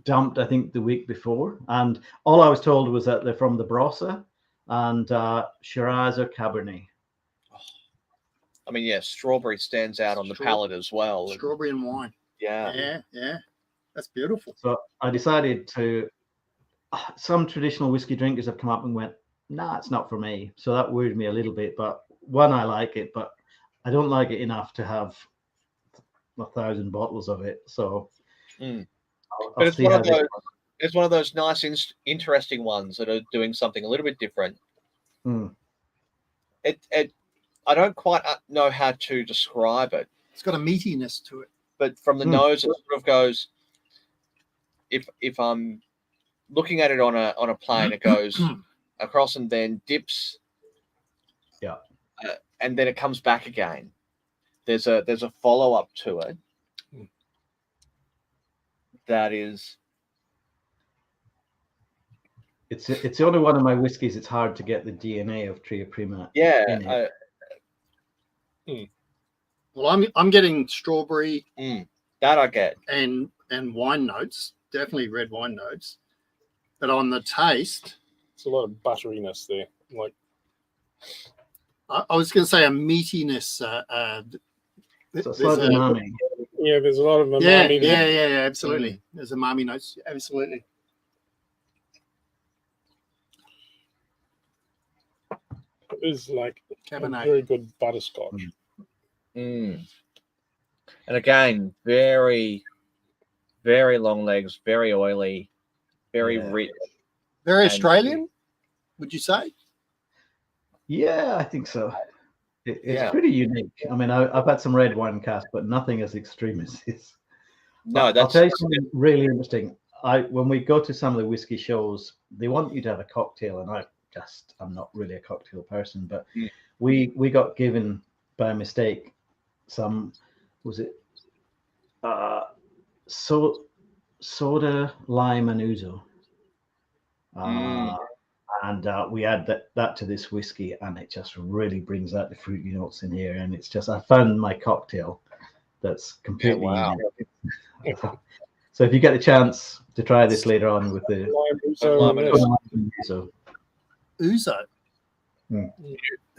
dumped, I think, the week before, and all I was told was that they're from the Barossa and Shiraz or Cabernet. I mean, yeah, strawberry stands out on the palate as well. Strawberry and wine. Yeah. That's beautiful. So I decided to. Some traditional whiskey drinkers have come up and went, nah, it's not for me. So that worried me a little bit. But one, I like it, but I don't like it enough to have 1,000 bottles of it. So but it's one of those nice, interesting ones that are doing something a little bit different. I don't quite know how to describe it. It's got a meatiness to it. But from the nose, it sort of goes. If I'm looking at it on a plane, it goes across and then dips. Yeah. And then it comes back again. There's a follow up to it. That is. It's the only one of my whiskies. It's hard to get the DNA of Tria Prima. Yeah. Well, I'm getting strawberry. That I get. And wine notes, definitely red wine notes. But on the taste, it's a lot of butteriness there. Like I was going to say a meatiness. There's umami. Yeah, there's a lot of umami. Yeah, absolutely. There's umami notes, absolutely. It is like Cabernet. A very good butterscotch. And again, very, very long legs, very oily, very rich. Very Australian, would you say? Yeah, I think so. It's pretty unique. I mean, I've had some red wine cask, but nothing as extreme as this. No, I'll tell you something really interesting. When we go to some of the whiskey shows, they want you to have a cocktail, and I'm not really a cocktail person, but we got given by mistake some, was it soda, lime, and ouzo. And we add that to this whiskey, and it just really brings out the fruity notes in here. And it's just, I found my cocktail that's completely unique. So if you get the chance to try this later on with the ouzo.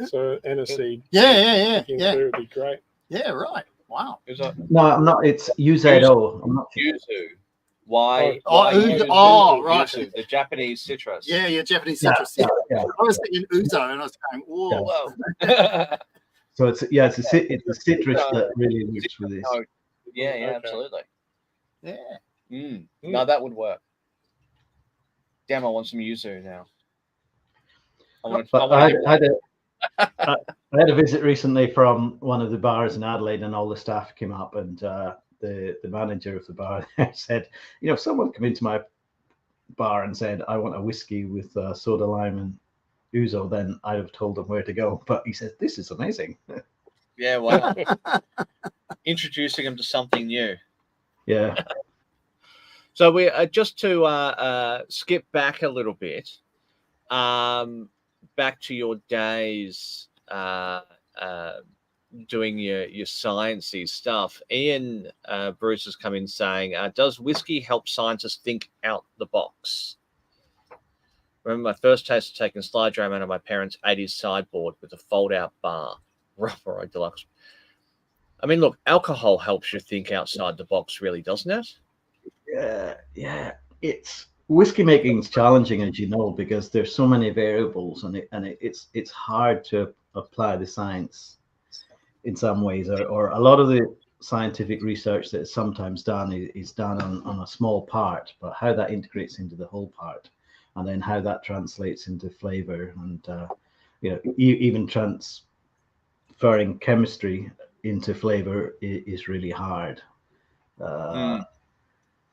So aniseed. Yeah. Would be great. Yeah, right. Wow. No, I'm not. It's UZO. I'm not. Yuzu. Why? Right. Yuzu, the Japanese citrus. Yeah, Japanese citrus. Yeah. I was thinking ouzo, and I was going, whoa. So it's a citrus that really works with this. Yeah, absolutely. Yeah. No, that would work. Damn, I want some yuzu now. I had a visit recently from one of the bars in Adelaide, and all the staff came up, and the manager of the bar said, if someone came into my bar and said, I want a whiskey with soda lime and ouzo, then I'd have told them where to go. But he said, this is amazing. Yeah, wow. Introducing them to something new. Yeah. So we just to skip back a little bit, back to your days doing your sciencey stuff. Ian Bruce has come in saying, does whiskey help scientists think out the box? Remember my first taste of taking slide dram out of my parents' 80s sideboard with a fold-out bar. Rough Deluxe. I mean, look, alcohol helps you think outside the box, really, doesn't it? Yeah. It's whiskey making is challenging, as you know, because there's so many variables, and it's hard to apply the science in some ways, or a lot of the scientific research that is sometimes done is done on a small part, but how that integrates into the whole part, and then how that translates into flavor, and even transferring chemistry into flavor is really hard.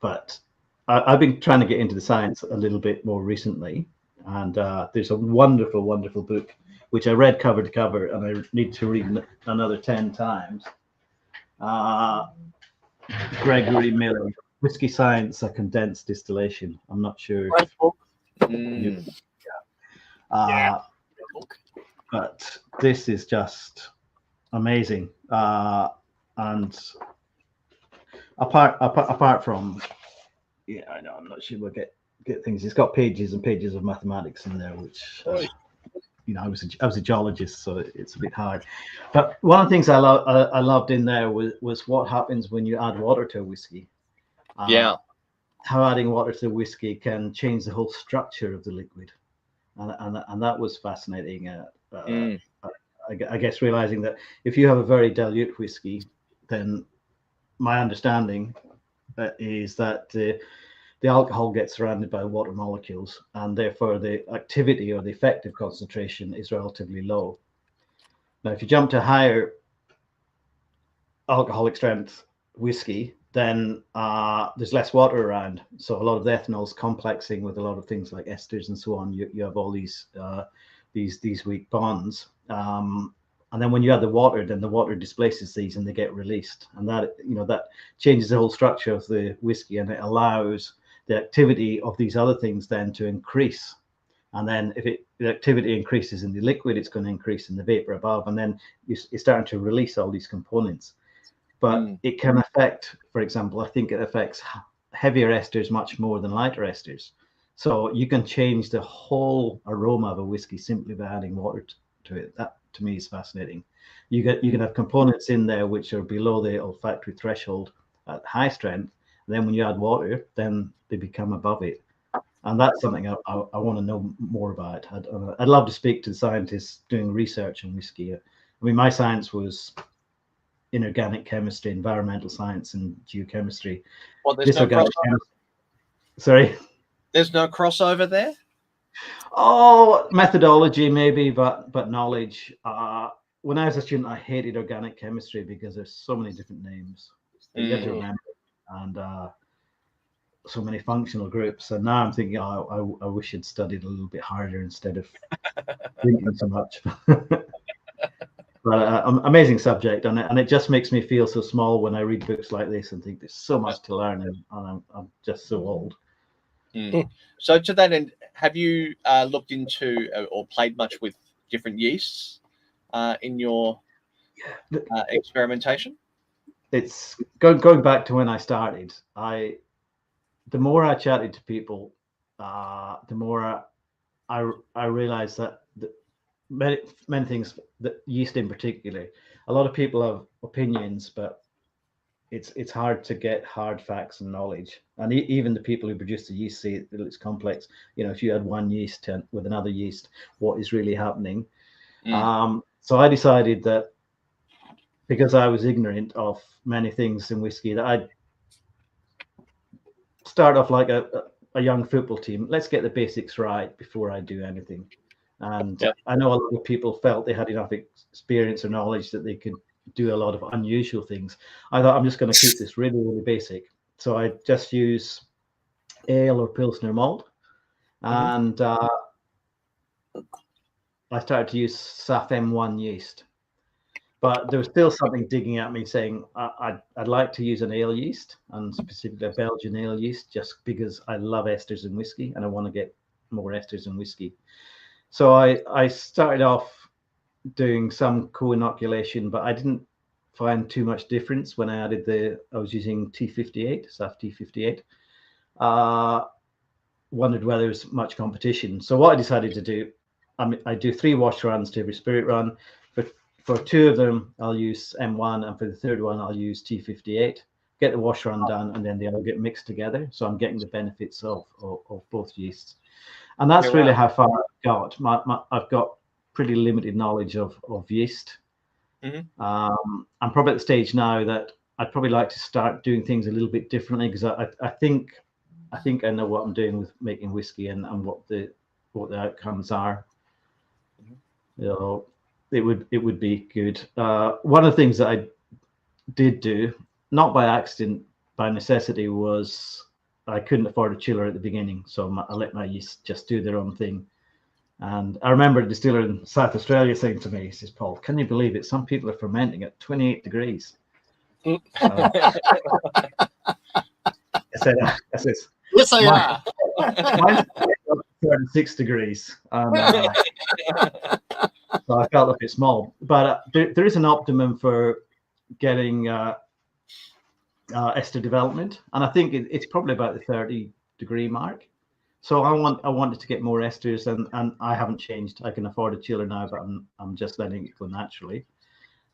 But I've been trying to get into the science a little bit more recently, and there's a wonderful, wonderful book which I read cover to cover, and I need to read another 10 times. Gregory Miller, Whiskey Science: A Condensed Distillation. I'm not sure. But this is just amazing. And apart from, I know, I'm not sure we'll get things. It's got pages and pages of mathematics in there, which I was a geologist, so it's a bit hard. But one of the things I loved in there was what happens when you add water to a whiskey. How adding water to whiskey can change the whole structure of the liquid, and that was fascinating. I guess realizing that if you have a very dilute whiskey, then my understanding is that the alcohol gets surrounded by water molecules, and therefore the activity or the effective concentration is relatively low. Now, if you jump to higher alcoholic strength whiskey, then there's less water around. So a lot of the ethanol is complexing with a lot of things like esters and so on. You have all these weak bonds. And then when you add the water, then the water displaces these and they get released. And that changes the whole structure of the whiskey, and it allows the activity of these other things then to increase. And then if the activity increases in the liquid, it's going to increase in the vapor above. And then you're starting to release all these components. But it can affect, for example, I think it affects heavier esters much more than lighter esters. So you can change the whole aroma of a whiskey simply by adding water to it. That to me is fascinating. You can have components in there which are below the olfactory threshold at high strength. And then when you add water, then they become above it. And that's something I want to know more about. I'd love to speak to the scientists doing research on whiskey. I mean, my science was inorganic chemistry, environmental science, and geochemistry. Well, there's no crossover. Sorry? There's no crossover there? Oh, methodology maybe, but knowledge. When I was a student, I hated organic chemistry because there's so many different names that you have to remember, and so many functional groups. And now I'm thinking, I wish I'd studied a little bit harder instead of thinking so much. But amazing subject, and it just makes me feel so small when I read books like this and think there's so much to learn, and I'm just so old. So to that end, have you looked into or played much with different yeasts in your experimentation? It's going back to when I started. The more I chatted to people, the more I realized that many things, that yeast in particular, a lot of people have opinions, but it's hard to get hard facts and knowledge. And even the people who produce the yeast say that it's complex. If you add one yeast with another yeast, what is really happening? So I decided that because I was ignorant of many things in whiskey, that I'd start off like a young football team. Let's get the basics right before I do anything. And I know a lot of people felt they had enough experience or knowledge that they could do a lot of unusual things. I thought, I'm just going to keep this really, really basic. So I just use ale or Pilsner malt. And I started to use SAF M1 yeast. But there was still something digging at me saying, I'd like to use an ale yeast, and specifically a Belgian ale yeast, just because I love esters in whiskey and I want to get more esters in whiskey. So I started off doing some co-inoculation, but I didn't find too much difference when I added I was using T58, SAF T58. Wondered whether there was much competition. So what I decided to do, I do 3 wash runs to every spirit run. For 2 of them, I'll use M1, and for the 3rd one, I'll use T58. Get the wash run done, and then they all get mixed together. So I'm getting the benefits of both yeasts. And that's really how far I've got. I've got pretty limited knowledge of yeast. I'm probably at the stage now that I'd probably like to start doing things a little bit differently, because I think I know what I'm doing with making whiskey and what the outcomes are. You know, it would be good. One of the things that I did do, not by accident, by necessity, was I couldn't afford a chiller at the beginning, so I let my yeast just do their own thing. And I remember a distiller in South Australia saying to me, he says, "Paul, can you believe it? Some people are fermenting at 28 degrees." I said, yes, they are. Mine's 36 degrees. So I felt a bit small. But there is an optimum for getting ester development. And I think it's probably about the 30-degree mark. So I wanted to get more esters, and I haven't changed. I can afford a chiller now, but I'm just letting it go naturally.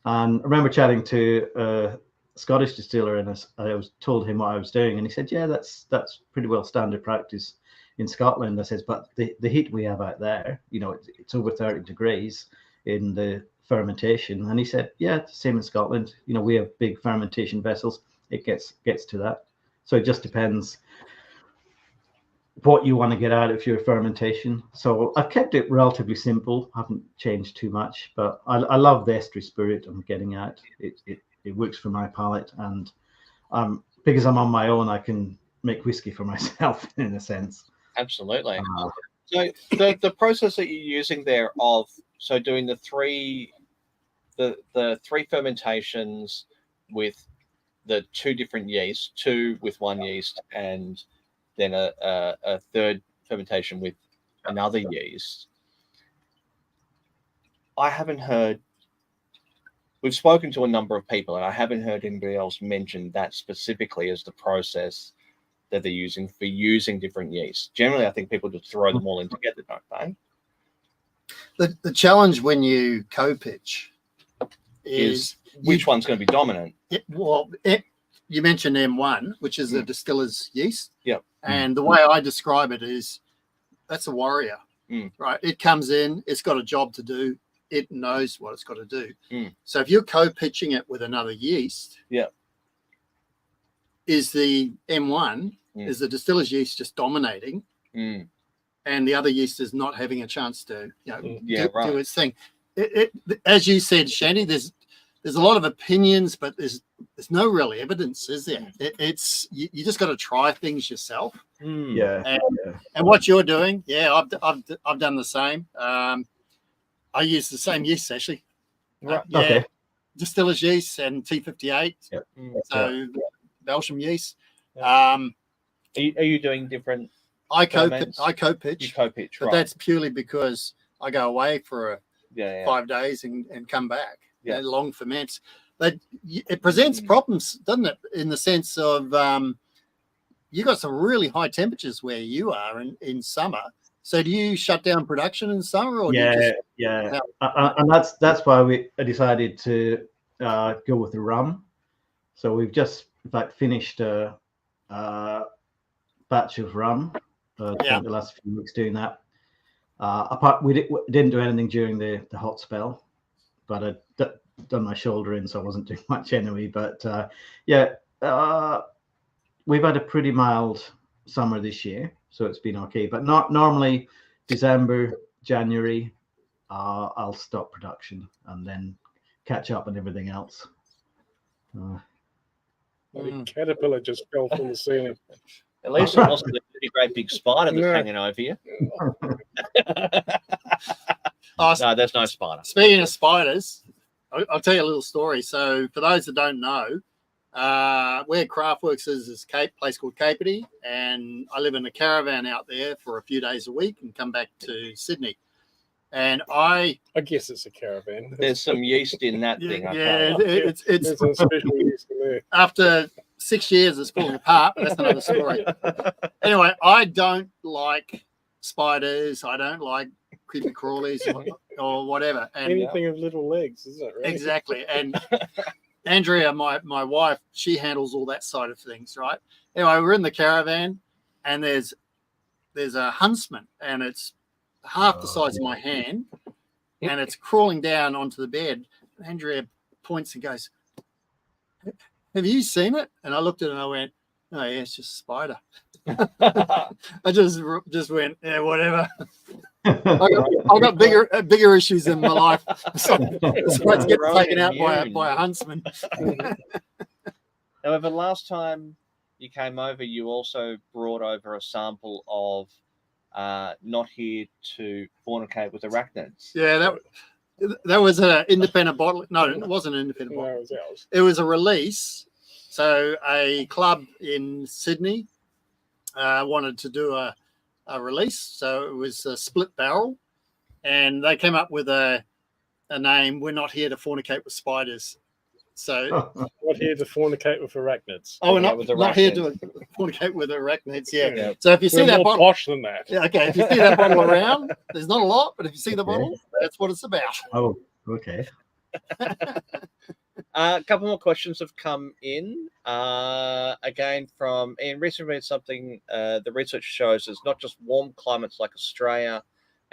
And I remember chatting to a Scottish distiller, and I was told him what I was doing, and he said, "Yeah, that's pretty well standard practice in Scotland." I says, "But the heat we have out there, you know, it's over 30 degrees in the fermentation." And he said, "Yeah, it's the same in Scotland. You know, we have big fermentation vessels. It gets to that. So it just depends what you want to get out of your fermentation." So I've kept it relatively simple. Haven't changed too much, but I love the estery spirit I'm getting out. It works for my palate, and because I'm on my own, I can make whiskey for myself in a sense. Absolutely. So the process that you're using there of doing the three fermentations with the 2 different yeasts, 2 with 1 yeast, and then a 3rd fermentation with another yeast. I haven't heard. We've spoken to a number of people, and I haven't heard anybody else mention that specifically as the process that they're using for using different yeasts. Generally, I think people just throw them all in together, don't they? The challenge when you co-pitch is which one's going to be dominant. You mentioned M1, which is a distiller's yeast. Yep. And the way I describe it is that's a warrior, right? It comes in, it's got a job to do. It knows what it's got to do. So if you're co-pitching it with another yeast, is the M1, is the distiller's yeast just dominating, and the other yeast is not having a chance to, do its thing. As you said, Shandy, there's a lot of opinions, but there's no real evidence, is there? You just got to try things yourself. And what you're doing, I've done the same. I use the same yeast actually. Right. Okay. Distiller's yeast and T58. Yep. So Belgium yeast. Are you doing different? I co-pitch. You co-pitch, but right? That's purely because I go away for 5 days and come back. Yeah. Long ferments. It presents problems, doesn't it? In the sense of you got some really high temperatures where you are in summer. So do you shut down production in summer? Or and that's why I decided to go with the rum. So we've just, in fact, finished a batch of rum. The last few weeks doing that. We didn't do anything during the hot spell, but I'd done my shoulder in, so I wasn't doing much anyway. But we've had a pretty mild summer this year, so it's been okay. But not normally December, January, I'll stop production and then catch up on everything else. The caterpillar just fell from the ceiling. At least it wasn't a great big spider that's hanging over you. No, there's no spider. Speaking of spiders, I'll tell you a little story. So for those that don't know, where Craftworks is a place called Capity, and I live in a caravan out there for a few days a week and come back to Sydney. And I guess it's a caravan. There's some yeast in that thing. It's some special yeast in there. After 6 years, it's falling apart, but that's another story. Anyway, I don't like spiders. I don't like creepy crawlies or whatever. And anything with little legs, isn't it? Right? Exactly. And Andrea, my wife, she handles all that side of things, right? Anyway, we're in the caravan, and there's a huntsman, and it's half the size of my hand, and it's crawling down onto the bed. Andrea points and goes, "Have you seen it?" And I looked at it and I went, "Oh yeah, it's just a spider." I just went, "Yeah, whatever." I got bigger issues in my life. So to get taken out by a huntsman. However, last time you came over, you also brought over a sample of not here to fornicate with arachnids. Yeah, that was an independent bottle. No, it wasn't an independent bottle. No, it was ours. It was a release. So a club in Sydney wanted to do a release. So it was a split barrel, and they came up with a name. We're not here to fornicate with spiders. So not here to fornicate with arachnids. Oh, we're not here to fornicate with arachnids. Yeah. So if you see that bottle, posh than that. Yeah, okay. If you see that bottle around, there's not a lot, but if you see the bottle, that's what it's about. Oh, okay. A couple more questions have come in. Again, from Ian. Recently read something. The research shows it's not just warm climates like Australia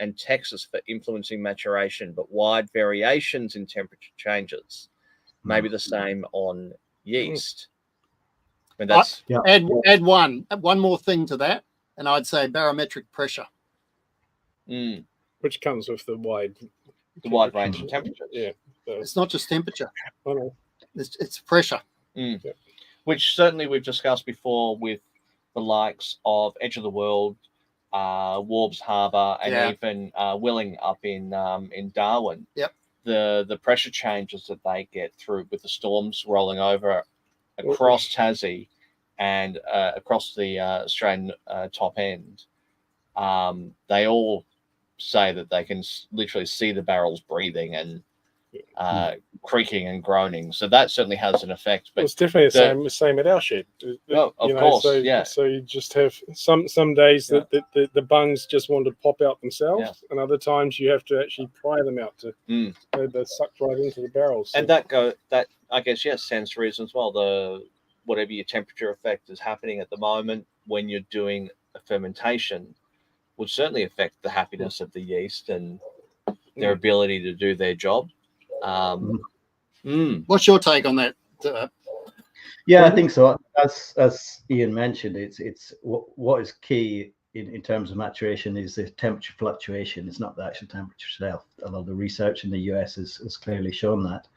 and Texas for influencing maturation, but wide variations in temperature changes. Maybe the same on yeast. I mean, that's add one more thing to that, and I'd say barometric pressure, which comes with the wide range of temperature. Yeah, it's not just temperature; know. It's pressure. Yeah. Which certainly we've discussed before with the likes of Edge of the World, Warbs Harbour, and even Willing up in Darwin. Yep. The pressure changes that they get through with the storms rolling over across Tassie and across the Australian top end, they all say that they can literally see the barrels breathing and creaking and groaning. So that certainly has an effect. But it's definitely the same at our shed. Well, of course, So you just have some days that the bungs just want to pop out themselves, and other times you have to actually pry them out to they're sucked right into the barrels. So. And that I guess stands to reason as well. Whatever your temperature effect is happening at the moment when you're doing a fermentation would certainly affect the happiness of the yeast and their ability to do their job. What's your take on that? Yeah, I think so. As Ian mentioned, it's what is key in terms of maturation is the temperature fluctuation. It's not the actual temperature itself, although the research in the US has clearly shown that.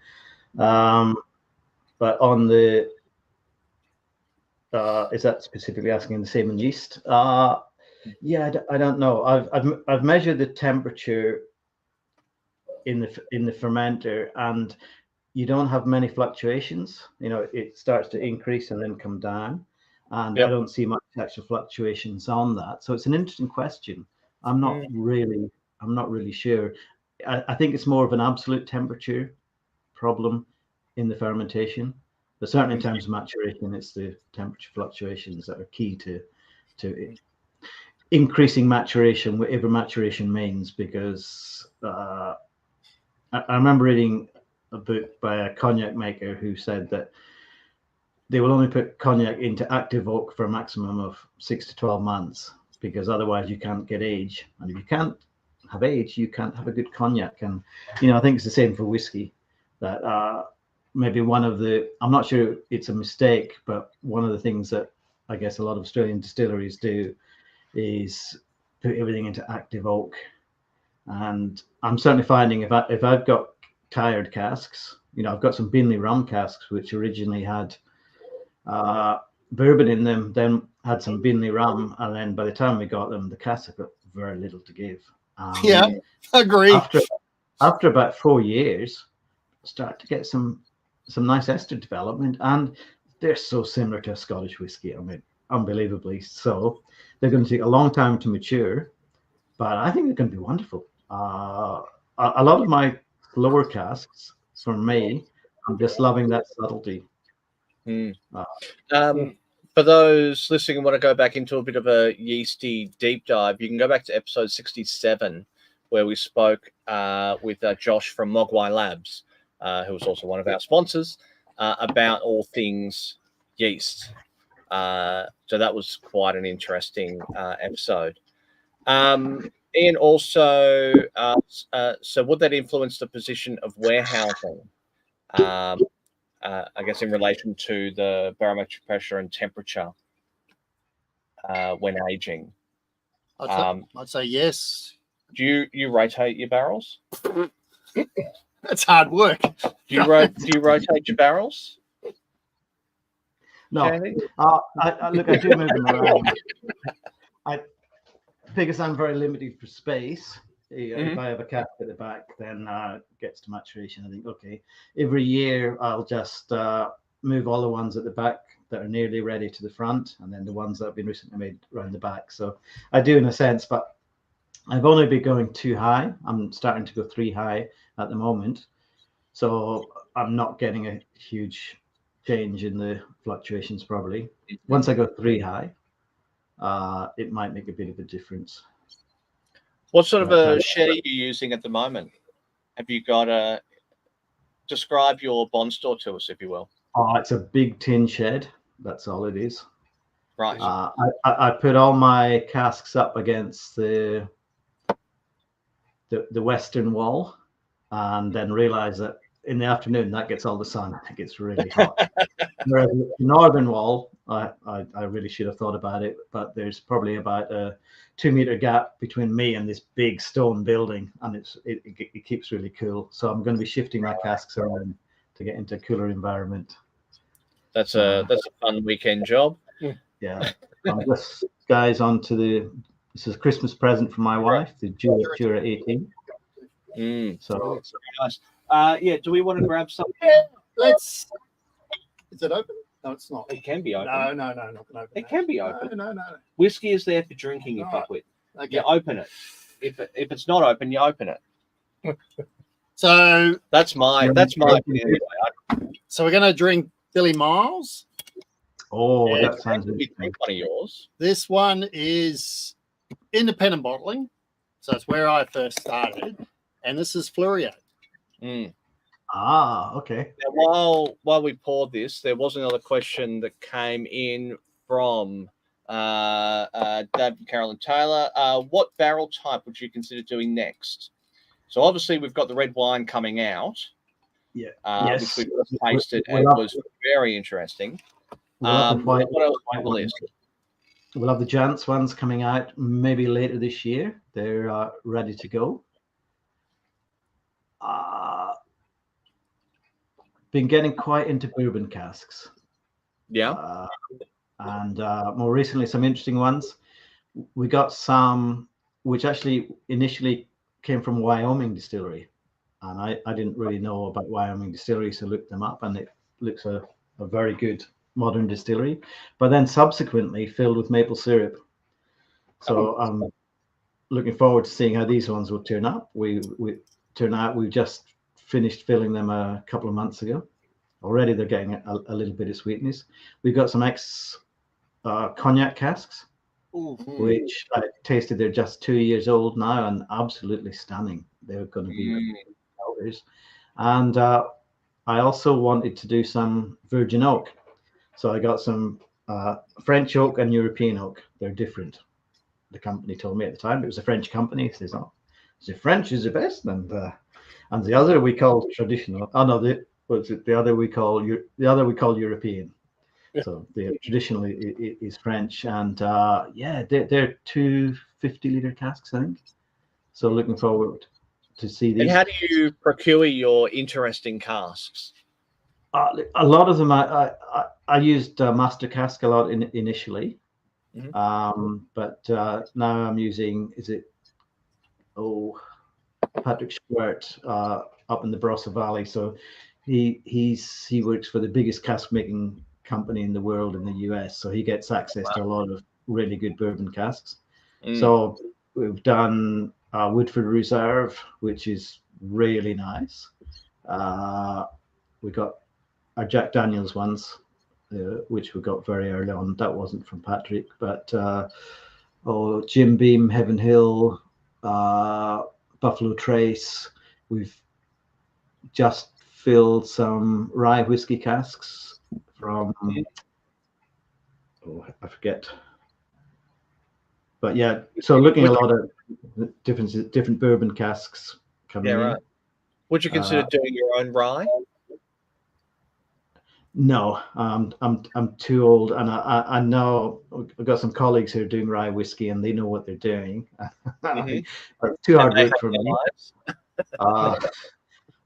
But on the is that specifically asking the same in yeast? Yeah, I don't know. I've measured the temperature in the fermenter, and you don't have many fluctuations. It starts to increase and then come down, and I don't see much actual fluctuations on that. So it's an interesting question. I'm not really sure. I think it's more of an absolute temperature problem in the fermentation, but certainly in terms of maturation, it's the temperature fluctuations that are key to it. Increasing maturation, whatever maturation means, because I remember reading a book by a cognac maker who said that they will only put cognac into active oak for a maximum of 6 to 12 months, because otherwise you can't get age. And if you can't have age, you can't have a good cognac. And, I think it's the same for whiskey, that maybe I'm not sure it's a mistake, but one of the things that I guess a lot of Australian distilleries do is put everything into active oak. And I'm certainly finding if I've got tired casks, I've got some Binley rum casks which originally had bourbon in them, then had some Binley rum, and then by the time we got them, the casks have got very little to give. Yeah, agree. After about 4 years, start to get some nice ester development, and they're so similar to a Scottish whiskey. I mean, unbelievably so. They're going to take a long time to mature, but I think they're going to be wonderful. A lot of my lower casks, for me, I'm just loving that subtlety. For those listening and want to go back into a bit of a yeasty deep dive, you can go back to episode 67, where we spoke with Josh from Mogwai Labs, who was also one of our sponsors, about all things yeast. So that was quite an interesting episode. And also, so would that influence the position of warehousing? I guess in relation to the barometric pressure and temperature when aging. I'd say yes. Do you rotate your barrels? That's hard work. Do you rotate your barrels? No. I do move them around. Because I'm very limited for space. If I have a cask at the back, then it gets to maturation. I think, okay, every year I'll just move all the ones at the back that are nearly ready to the front, and then the ones that have been recently made around the back. So I do in a sense, but I've only been going 2 high. I'm starting to go 3 high at the moment. So I'm not getting a huge change in the fluctuations probably. Once I go 3 high, it might make a bit of a difference. What sort of a shed are you using at the moment? Have you got describe your bond store to us, if you will? Oh, it's a big tin shed. That's all it is. Right. I put all my casks up against the western wall, and then realize that in the afternoon that gets all the sun. It gets really hot. Whereas the northern wall, I really should have thought about it, but there's probably about a 2-meter gap between me and this big stone building, and it keeps really cool. So I'm going to be shifting my casks around to get into a cooler environment. That's a fun weekend job. Yeah. I'm just, guys, this is a Christmas present from my wife, the Jura 18. So nice. Do we want to grab something? Is it open? No, it's not. It can be open. No, not gonna open. It can be open. No. Whiskey is there for drinking, if you quit. Okay. You open it. If it's not open, you open it. So that's my opinion. So we're gonna drink Billy Miles. Oh, that sounds good. One of yours. This one is independent bottling, so it's where I first started, and this is Fleurier. Okay. Now, while we poured this, there was another question that came in from Dad and Carolyn Taylor. What barrel type would you consider doing next? So obviously we've got the red wine coming out. Yeah. Which we've just tasted and it was very interesting. What else on the list? We'll have the Jantz ones coming out maybe later this year. They're ready to go. Been getting quite into bourbon casks. Yeah. And more recently, some interesting ones. We got some which actually initially came from Wyoming Distillery. And I didn't really know about Wyoming Distillery, so looked them up, and it looks a very good modern distillery. But then subsequently filled with maple syrup. So I'm looking forward to seeing how these ones will turn up. We've just finished filling them a couple of months ago. Already they're getting a little bit of sweetness. We've got some cognac casks, which I tasted. They're just 2 years old now and absolutely stunning. They're going to be elders. And I also wanted to do some virgin oak. So I got some French oak and European oak. They're different. The company told me at the time it was a French company. It says, "Oh, the French is the best," and the other we call traditional. Oh no, the other we call European. Yeah. So the traditionally is French, and they're 2 50-liter casks, I think. So looking forward to see these. And how do you procure your interesting casks? A lot of them, I used Master Cask a lot initially, but now I'm using Patrick Schwert up in the Barossa Valley. So he works for the biggest cask making company in the world in the US. So he gets access to a lot of really good bourbon casks. So we've done Woodford Reserve, which is really nice. We got our Jack Daniels ones, which we got very early on. That wasn't from Patrick, but Jim Beam, Heaven Hill, Buffalo Trace. We've just filled some rye whiskey casks from, I forget. But yeah, so looking at a lot of different bourbon casks coming in. Would you consider doing your own rye? No, I'm too old, and I know I've got some colleagues who are doing rye whiskey, and they know what they're doing. Too hard work for me.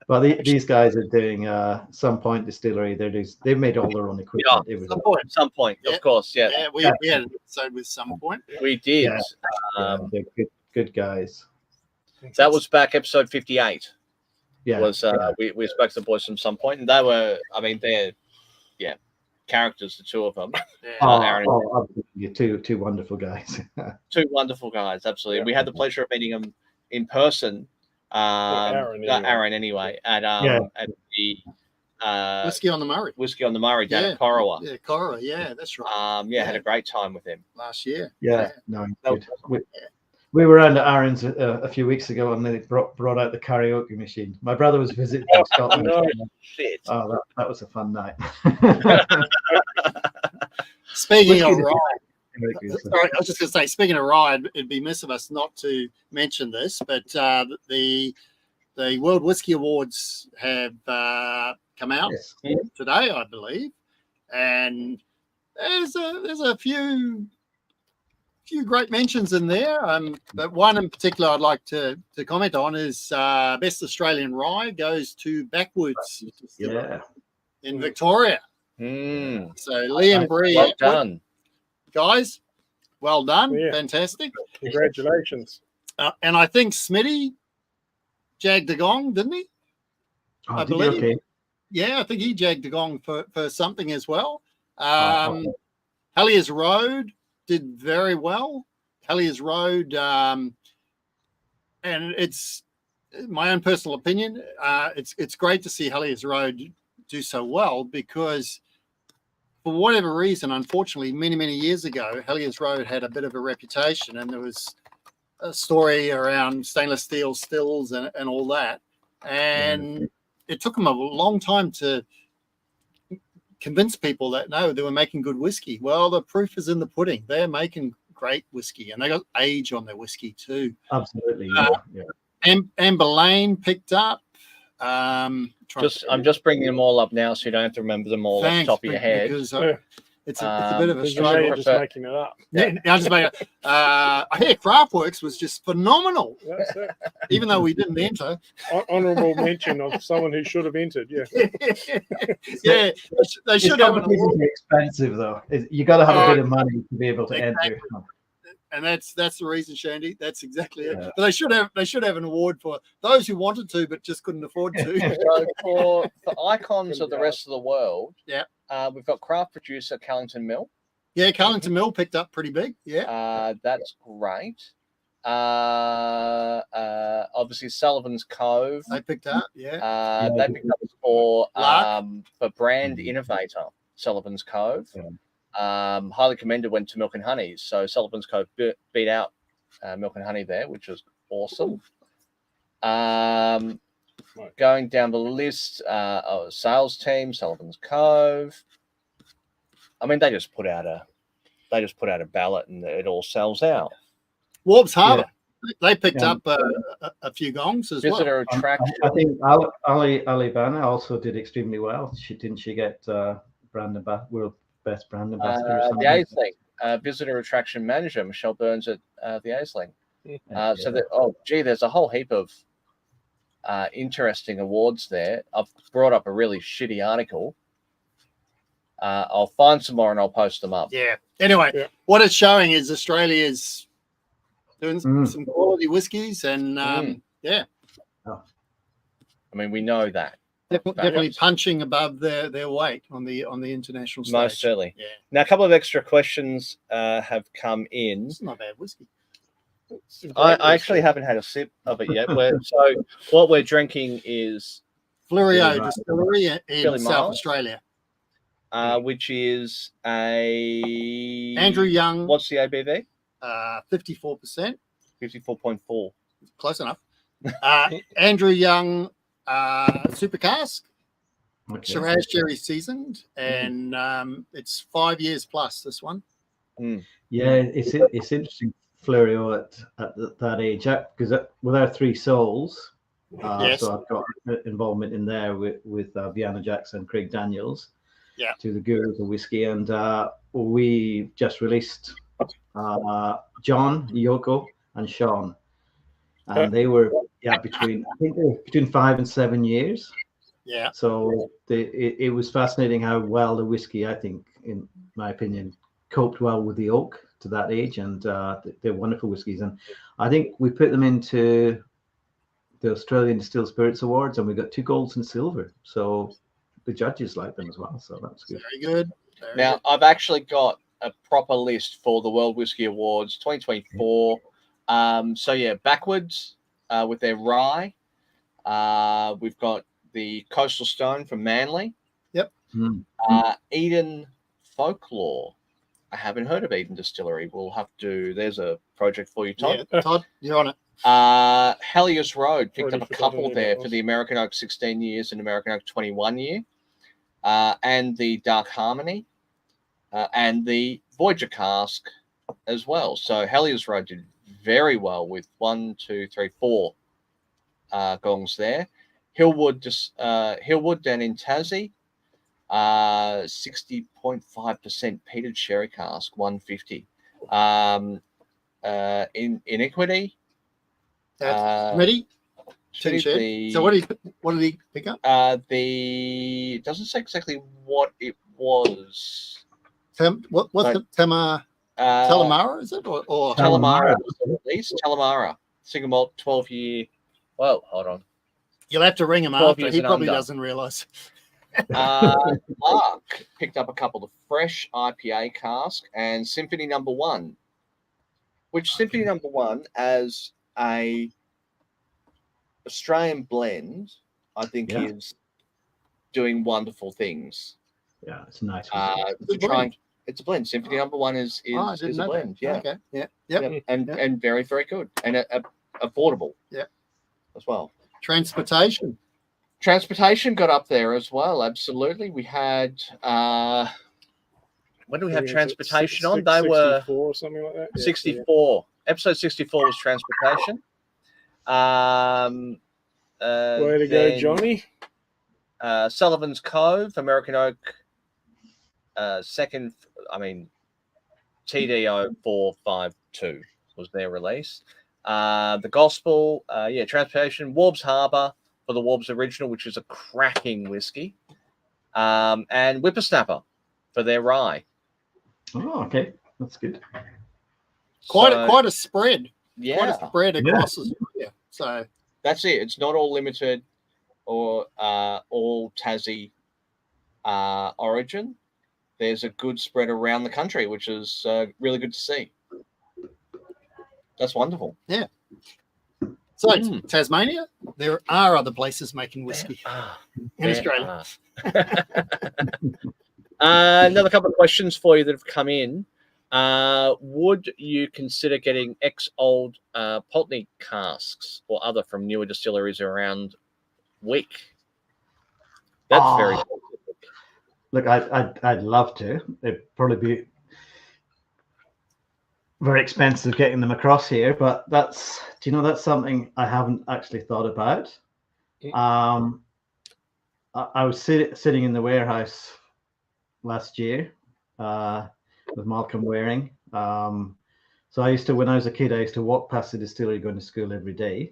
But these guys are doing Some Point Distillery. They've made all their own equipment. Yeah, Some Point, of course. Yeah, we had an episode with Some Point. We did. They're good guys. That was back episode 58. Yeah, we spoke to the boys from Some Point, and they were, I mean, they're characters, the two of them. Aaron two wonderful guys. Two wonderful guys, absolutely. Yeah. We had the pleasure of meeting them in person. Aaron anyway, at the Whiskey on the Murray down at Corowa. Yeah, Corowa, yeah, that's right. Had a great time with him last year. We were around at Aaron's a few weeks ago, and they brought out the karaoke machine. My brother was visiting from Scotland. Shit. Oh, that was a fun night. Speaking of rye, sorry, I was just going to say, speaking of rye, it'd be miss of us not to mention this, but the World Whiskey Awards have come out today, I believe, and there's a few great mentions in there, but one in particular I'd like to comment on is Best Australian Rye goes to Backwoods in Victoria. So Liam Bree, well done, guys, well done, fantastic, congratulations. And I think Smitty jagged a gong, didn't he? I believe. Okay. Yeah, I think he jagged a gong for something as well. Hellier's Road did very well. Hellier's Road, and it's my own personal opinion. It's great to see Hellier's Road do so well, because for whatever reason, unfortunately, many years ago, Hellier's Road had a bit of a reputation, and there was a story around stainless steel stills and all that, and it took them a long time to convince people that no, they were making good whiskey. Well, the proof is in the pudding. They're making great whiskey, and they got age on their whiskey too. Absolutely. Amber Lane picked up. I'm just bringing them all up now, so you don't have to remember them all off the top of your head. Because, it's a bit of a struggle. You're just making it up. I'm just making it. I hear Craftworks was just phenomenal. That's it. Even though we didn't enter. Honourable mention of someone who should have entered. Yeah. They should have. It's expensive though. You got to have a bit of money to be able to enter. And that's the reason, Shandy. That's exactly it. But they should have an award for those who wanted to but just couldn't afford to. So for icons of the rest of the world, we've got craft producer Callington Mill. Yeah, Callington Mill picked up pretty big. Yeah, that's great. Obviously Sullivan's Cove. They picked up. They picked up for brand innovator Sullivan's Cove. Highly commended went to Milk and Honey. So Sullivan's Cove beat out Milk and Honey there, which was awesome. Going down the list, sales team, Sullivan's Cove. I mean, they just put out a ballot and it all sells out. Warps Harbour. They picked up a few gongs as Visitor attraction. I think Ali Bana also did extremely well. She get world best brand ambassador. The Aisling, visitor attraction manager Michelle Burns at the Aisling. There's a whole heap of interesting awards there. I've brought up a really shitty article. I'll find some more and I'll post them up. Yeah. Anyway, what it's showing is Australia's doing some quality whiskies, and yeah. Oh. I mean, we know that. Definitely punching above their weight on the international stage. Most certainly. Yeah. Now, a couple of extra questions have come in. It's not bad whiskey. I actually haven't had a sip of it yet. So what we're drinking is Fleuriot Distillery in Philly South Miles. Australia. Which is a Andrew Young. What's the ABV? 54%. 54.4. Close enough. Andrew Young Super Cask. Shiraz Sherry seasoned, and it's 5 years plus. This one. Yeah, it's interesting. Fleuriot at that age, because with our Three Souls, yes. So I've got involvement in there with Vienna Jackson, Craig Daniels. Yeah. To the gurus of whiskey, and we just released John, Yoko, and Sean, and they were between 5 and 7 years. Yeah. So it was fascinating how well the whiskey, I think, in my opinion, coped well with the oak to that age, and they're wonderful whiskies. And I think we put them into the Australian Distilled Spirits Awards, and we got 2 golds and silver. So the judges like them as well, so that's good. Very good. Now, I've actually got a proper list for the World Whiskey Awards 2024. Backwards with their rye. We've got the Coastal Stone from Manly. Yep. Eden Folklore. I haven't heard of Eden Distillery. There's a project for you, Todd. Yeah, Todd, you're on it. Helios Road picked up a couple there for the American Oak 16 years and American Oak 21 year. And the Dark Harmony, and the Voyager cask as well. So Helios Road did very well with 1, 2, 3, 4 gongs there. Hillwood down in Tassie, 60.5% peated sherry cask, 150. In Iniquity. Ready? So what did he pick up? It doesn't say exactly what it was. What's the Talamara, is it? Or Talamara, at least. Talamara. Single malt, 12-year. Well, hold on. You'll have to ring him after. He probably doesn't realise. Mark picked up a couple of fresh IPA cask and Symphony No. 1, which Symphony No. 1 as a Australian blend, I think is doing wonderful things. Yeah, it's nice. It's a blend. Symphony No. 1 is a blend. Yeah. Okay. Yeah. Yep. And very, very good. And affordable. Yeah. As well. Transportation got up there as well. Absolutely. We had when do we have transportation on? They were 64 or something like that. 64. Episode 64 was transportation. Way to go, Johnny. Sullivan's Cove, American Oak, second, TDO 452 was their release. The Gospel, transportation, Warbs Harbour for the Warbs Original, which is a cracking whiskey, and Whippersnapper for their rye. Oh, okay. That's good. Quite a spread. Yeah. Quite a spread across Australia. So that's it. It's not all limited or all Tassie origin. There's a good spread around the country, which is really good to see. That's wonderful. Yeah. So Tasmania, there are other places making whiskey in Australia. Another couple of questions for you that have come in. Would you consider getting ex-old Pulteney casks or other from newer distilleries around Wick? That's very specific. Look, I'd love to. It'd probably be very expensive getting them across here, but that's something I haven't actually thought about. I was sitting in the warehouse last year with Malcolm Waring, So when I was a kid, I used to walk past the distillery going to school every day.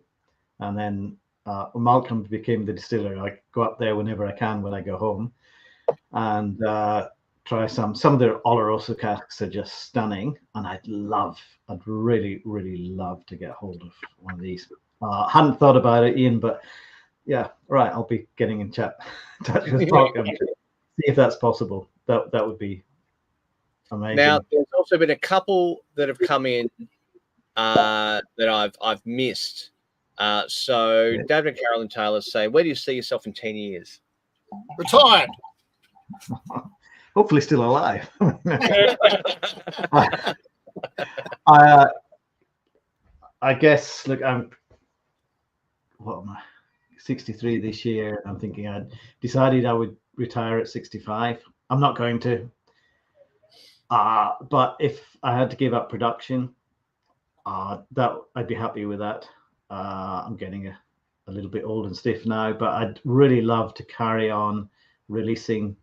And then Malcolm became the distiller. I go up there whenever I can when I go home and try some of their Oloroso casks are just stunning. And I'd really, really love to get hold of one of these. Hadn't thought about it, Ian, but yeah, right. I'll be getting in touch with Malcolm to see if that's possible. That would be amazing. Now, there's also been a couple that have come in that I've missed. So David and Carolyn Taylor say, where do you see yourself in 10 years? Retired. Hopefully still alive. I guess, look, I'm 63 this year. I'm thinking I'd decided I would retire at 65. I'm not going to. But if I had to give up production, that I'd be happy with that. I'm getting a little bit old and stiff now, but I'd really love to carry on releasing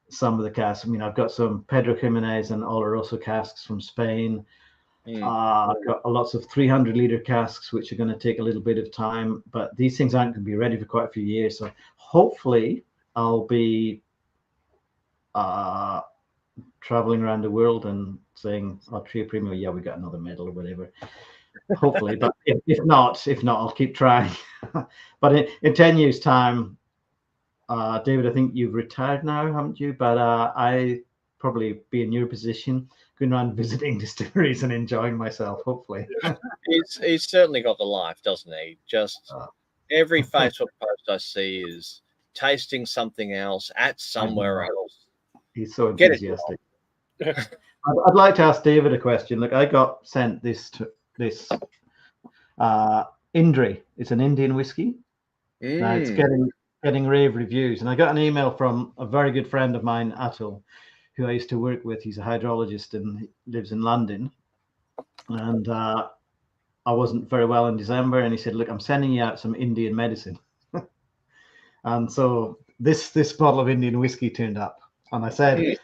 some of the casks. I mean, I've got some Pedro Jimenez and Oloroso casks from Spain. I've got lots of 300-liter casks, which are going to take a little bit of time, but these things aren't going to be ready for quite a few years. So hopefully I'll be traveling around the world and saying, "Oh, Tria Prima, yeah, we got another medal," or whatever. Hopefully, but if not, I'll keep trying. But in 10 years' time, David, I think you've retired now, haven't you? But I probably be in your position, going around visiting distilleries and enjoying myself, hopefully. He's certainly got the life, doesn't he? Just every Facebook post I see is tasting something else at somewhere else. He's so enthusiastic. I'd like to ask David a question. Look, I got sent this Indri. It's an Indian whiskey. Now it's getting rave reviews, and I got an email from a very good friend of mine, Atul, who I used to work with. He's a hydrologist and he lives in London. And I wasn't very well in December, and he said, "Look, I'm sending you out some Indian medicine." And so this bottle of Indian whiskey turned up, and I said,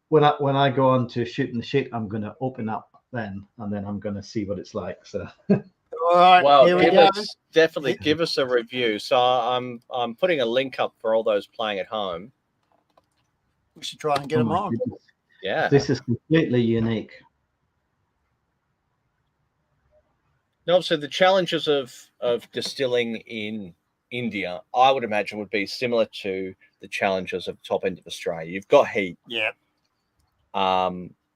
when I go on to shooting the shit, I'm going to open up then, and then I'm going to see what it's like. So. All right, well, here we go. give us a review. So I'm putting a link up for all those playing at home. We should try and get them on. Goodness. Yeah, This is completely unique. No, so the challenges of distilling in India, I would imagine, would be similar to the challenges of the top end of Australia. You've got heat. Yeah.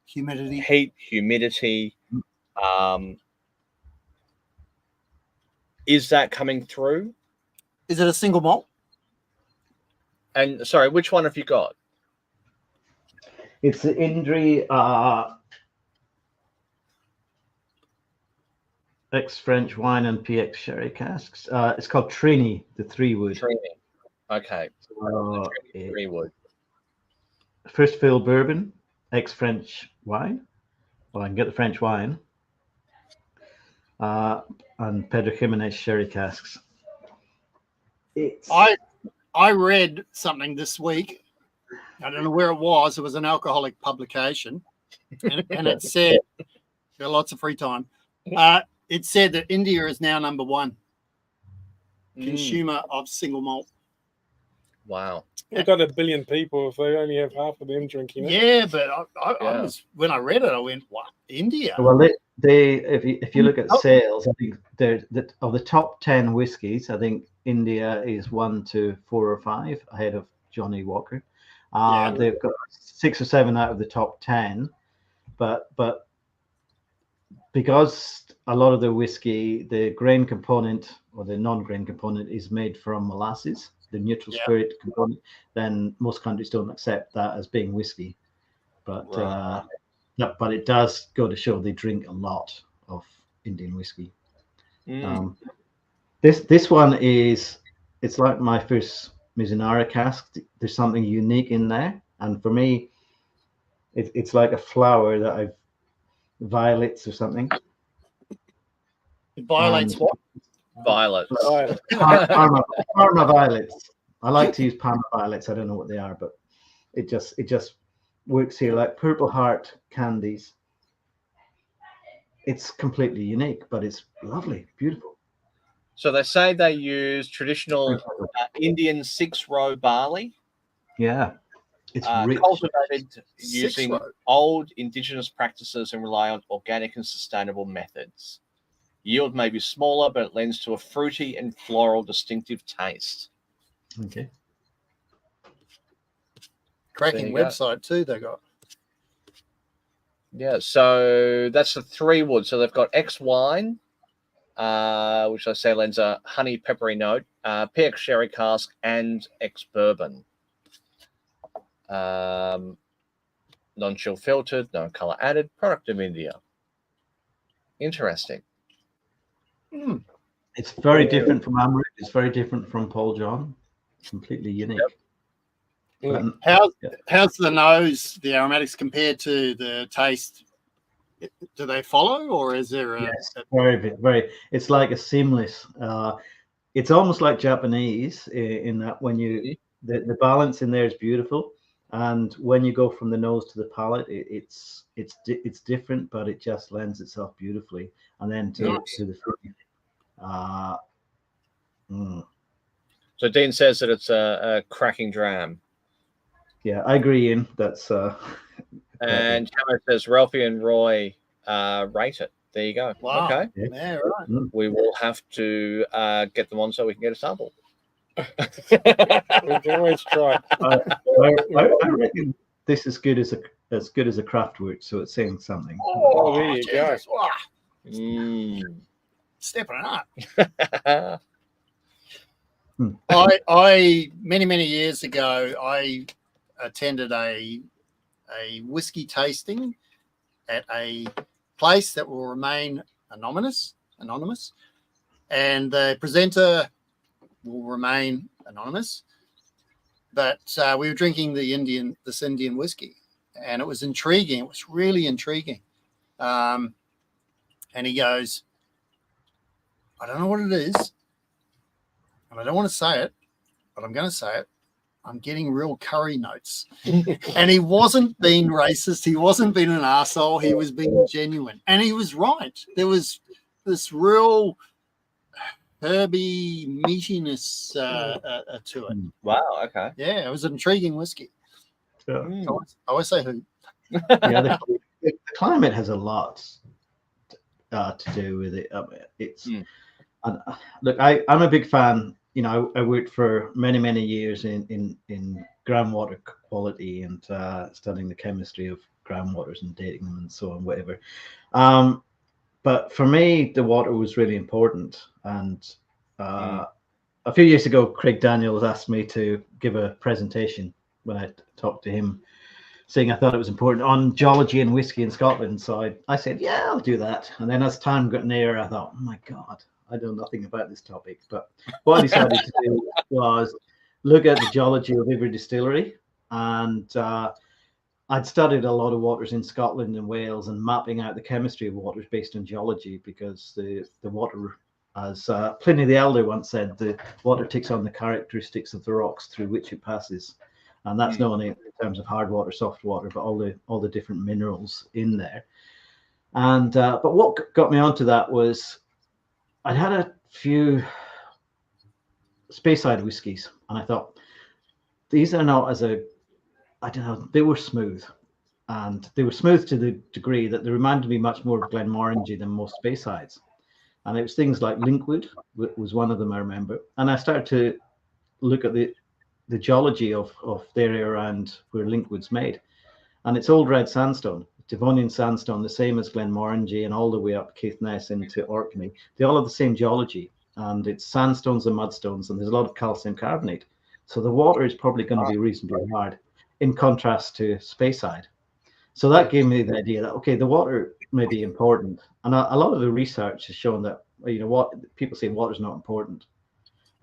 Humidity. Heat, humidity. Is that coming through? Is it a single malt? And sorry, which one have you got? It's the Indri ex-French wine and PX sherry casks. It's called Trini, the 3-wood. Trini. Okay. Trini 3-wood. First fill bourbon, ex-French wine. Well, I can get the French wine. And Pedro Jimenez sherry casks. I read something this week. I don't know where it was. It was an alcoholic publication, and it said, got lots of free time. It said that India is now number 1 consumer of single malt. Wow. They've got 1 billion people. If they only have half of them drinking it. Yeah, but I was, when I read it, I went, "What, India?" Well, they if you look at sales, I think of the top 10 whiskies, I think India is 1 to 4 or 5 ahead of Johnny Walker. They've got 6 or 7 out of the top 10, but because a lot of the whiskey, the grain component or the non-grain component is made from molasses, the neutral spirit component, then most countries don't accept that as being whiskey. But but it does go to show they drink a lot of Indian whiskey. This one it's like my first Mizunara cask. There's something unique in there, and for me, it's like a flower that violets or something. It violates what? Violets. Parma violets. I like to use Parma violets. I don't know what they are, but it just works here like Purple Heart candies. it's completely unique, but it's lovely, beautiful. So they say they use traditional Indian 6-row barley. Yeah, it's rich. Cultivated using old indigenous practices and rely on organic and sustainable methods. Yield may be smaller, but it lends to a fruity and floral distinctive taste. Okay. Cracking website too they got. Yeah, so that's the 3 wood. So they've got X wine, which I say lends a honey peppery note, PX sherry cask, and X bourbon. Non-chill filtered, no color added, product of India. Interesting. It's very different from Amrit. It's very different from Paul John. Completely unique. Yep. How's the nose, the aromatics compared to the taste? Do they follow, or is there very? It's like a seamless. It's almost like Japanese in that when you the balance in there is beautiful, and when you go from the nose to the palate, it's different, but it just lends itself beautifully, and then to the fruit. So Dean says that it's a cracking dram. Yeah, I agree, Ian. That's and Camo says Ralphie and Roy rate it. There you go. Wow. Okay. Yeah, right. We will have to get them on so we can get a sample. We can always try. I reckon this is good as a craft work, so it's saying something. Oh, there you go. Stepping up. I many years ago I attended a whiskey tasting at a place that will remain anonymous, and the presenter will remain anonymous. But we were drinking this Indian whiskey, and it was intriguing. It was really intriguing. And he goes, I don't know what it is, and I don't want to say it, but I'm going to say it. I'm getting real curry notes. And he wasn't being racist. He wasn't being an arsehole. He was being genuine. And he was right. There was this real herby meatiness to it. Wow, okay. Yeah, it was an intriguing whiskey. Yeah. I always say who. Yeah, the climate has a lot to do with it. Look, I'm a big fan. You know, I worked for many years in groundwater quality and studying the chemistry of groundwaters and dating them and so on, whatever. But for me, the water was really important. And a few years ago, Craig Daniels asked me to give a presentation when I talked to him, saying I thought it was important on geology and whiskey in Scotland. So I said, yeah, I'll do that. And then as time got near, I thought, oh my God, I know nothing about this topic. But what I decided to do was look at the geology of every distillery. And I'd studied a lot of waters in Scotland and Wales and mapping out the chemistry of waters based on geology, because the water, as Pliny the Elder once said, the water takes on the characteristics of the rocks through which it passes. And that's not only in terms of hard water, soft water, but all the different minerals in there. And but what got me onto that was I'd had a few Speyside whiskies, and I thought, these are not I don't know, they were smooth. And they were smooth to the degree that they reminded me much more of Glenmorangie than most Speysides. And it was things like Linkwood was one of them, I remember. And I started to look at the geology of the area around where Linkwood's made. And it's old red sandstone, Devonian sandstone, the same as Glenmorangie and all the way up Caithness into Orkney. They all have the same geology, and it's sandstones and mudstones, and there's a lot of calcium carbonate. So the water is probably going to be reasonably hard, in contrast to Speyside. So that gave me the idea that, okay, the water may be important. And a lot of the research has shown that, you know, what people say water is not important.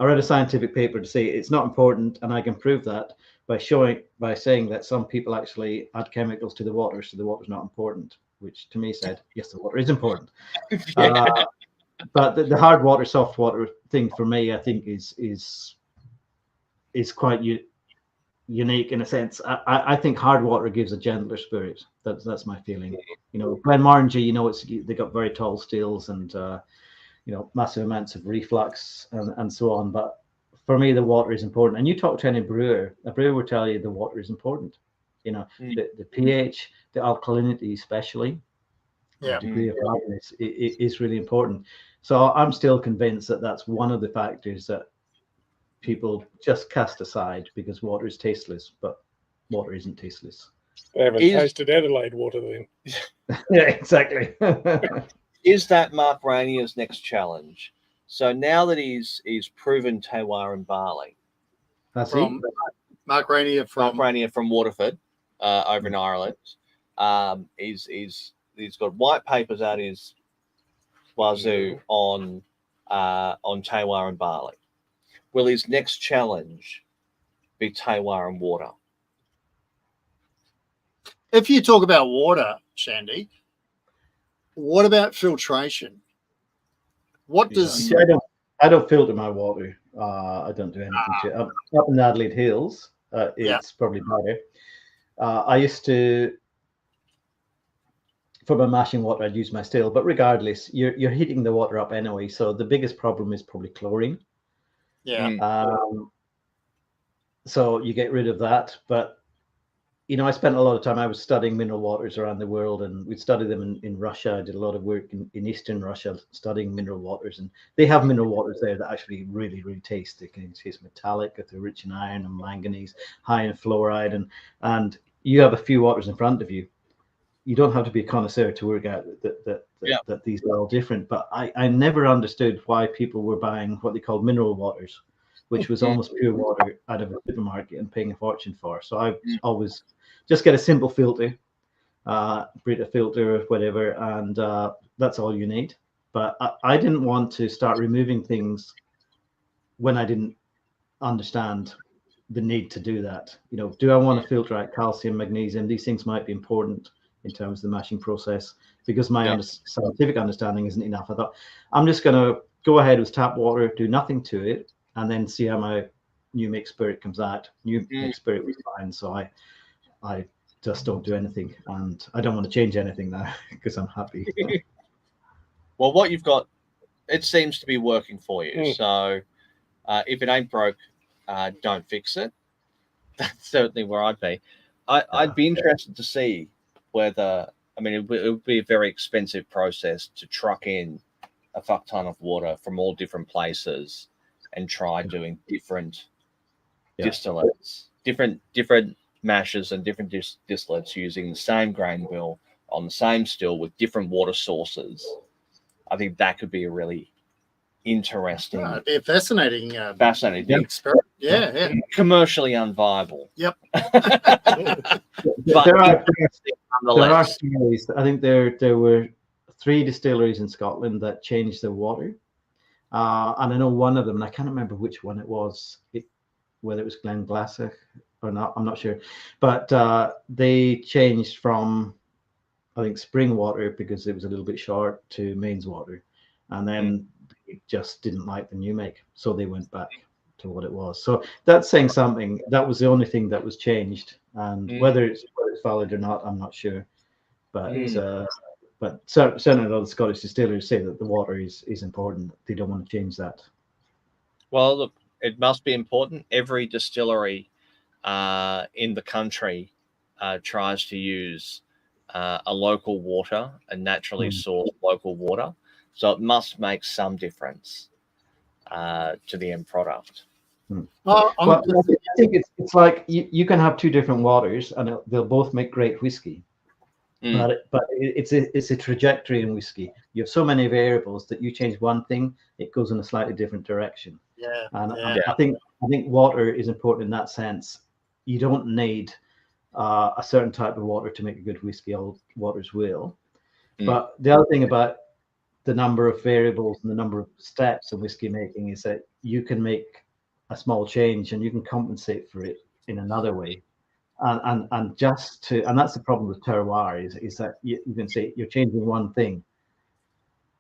I read a scientific paper to say it's not important, and I can prove that by saying that some people actually add chemicals to the water, so the water is not important, which to me said, yes, the water is important. But the hard water, soft water thing for me, I think is quite unique in a sense. I think hard water gives a gentler spirit. That's my feeling. You know, Glenmorangie, you know, they got very tall stills and you know, massive amounts of reflux and so on. But for me, the water is important. And you talk to any brewer, a brewer will tell you the water is important. You know, the pH, the alkalinity, especially, the degree of hardness is really important. So I'm still convinced that that's one of the factors that people just cast aside because water is tasteless, but water isn't tasteless. They haven't tasted Adelaide water then. Yeah, exactly. Is that Mark Rainier's next challenge? So now that he's proven terroir and barley, Mark Rainier from Waterford, over in Ireland, he's got white papers at his wazoo on terroir and barley. Will his next challenge be terroir and water? If you talk about water, Shandy, what about filtration? What does I don't filter my water. I don't do anything to it. Up in the Adelaide Hills, it's probably better. I used to, for my mashing water, I'd use my still, but regardless, you're heating the water up anyway. So the biggest problem is probably chlorine. Yeah. So you get rid of that. But you know, I spent a lot of time. I was studying mineral waters around the world, and we studied them in Russia. I did a lot of work in Eastern Russia studying mineral waters, and they have mineral waters there that actually really, really taste. They can taste metallic if they're rich in iron and manganese, high in fluoride, and you have a few waters in front of you. You don't have to be a connoisseur to work out that these are all different. But I never understood why people were buying what they called mineral waters, which was almost pure water out of a supermarket and paying a fortune for. So I always just get a simple filter, Brita filter or whatever, and that's all you need. But I didn't want to start removing things when I didn't understand the need to do that. You know, do I want to filter out calcium, magnesium? These things might be important in terms of the mashing process because my scientific understanding isn't enough. I thought I'm just going to go ahead with tap water, do nothing to it, and then see how my new mixed spirit comes out. New mixed spirit was fine, so I just don't do anything, and I don't want to change anything now because I'm happy. Well, what you've got, it seems to be working for you. So if it ain't broke, don't fix it. That's certainly where I'd be. I'd be interested to see whether, I mean, it would be a very expensive process to truck in a fuck ton of water from all different places and try doing different distillates, different mashes and different distillates using the same grain bill on the same still with different water sources. I think that could be a really interesting, it'd be a fascinating experiment. Yeah. Commercially unviable. Yep. But there are stories. I think there were 3 distilleries in Scotland that changed their water. And I know one of them, and I can't remember which one it was, whether it was Glenglassaugh or not, I'm not sure. But they changed from, I think, spring water because it was a little bit short to mains water. And then they just didn't like the new make. So they went back to what it was. So that's saying something. That was the only thing that was changed. And whether it's valid or not, I'm not sure. But certainly a lot of Scottish distillers say that the water is important. They don't want to change that. Well, look, it must be important. Every distillery in the country tries to use a local water, a naturally sourced local water. So it must make some difference to the end product. Well, I think it's like you can have 2 different waters and they'll both make great whiskey. But it's a trajectory in whiskey. You have so many variables that you change one thing, it goes in a slightly different direction. I think water is important in that sense. You don't need a certain type of water to make a good whiskey. All waters will. But the other thing about the number of variables and the number of steps in whiskey making is that you can make a small change and you can compensate for it in another way. And that's the problem with terroir is that you can say you're changing one thing,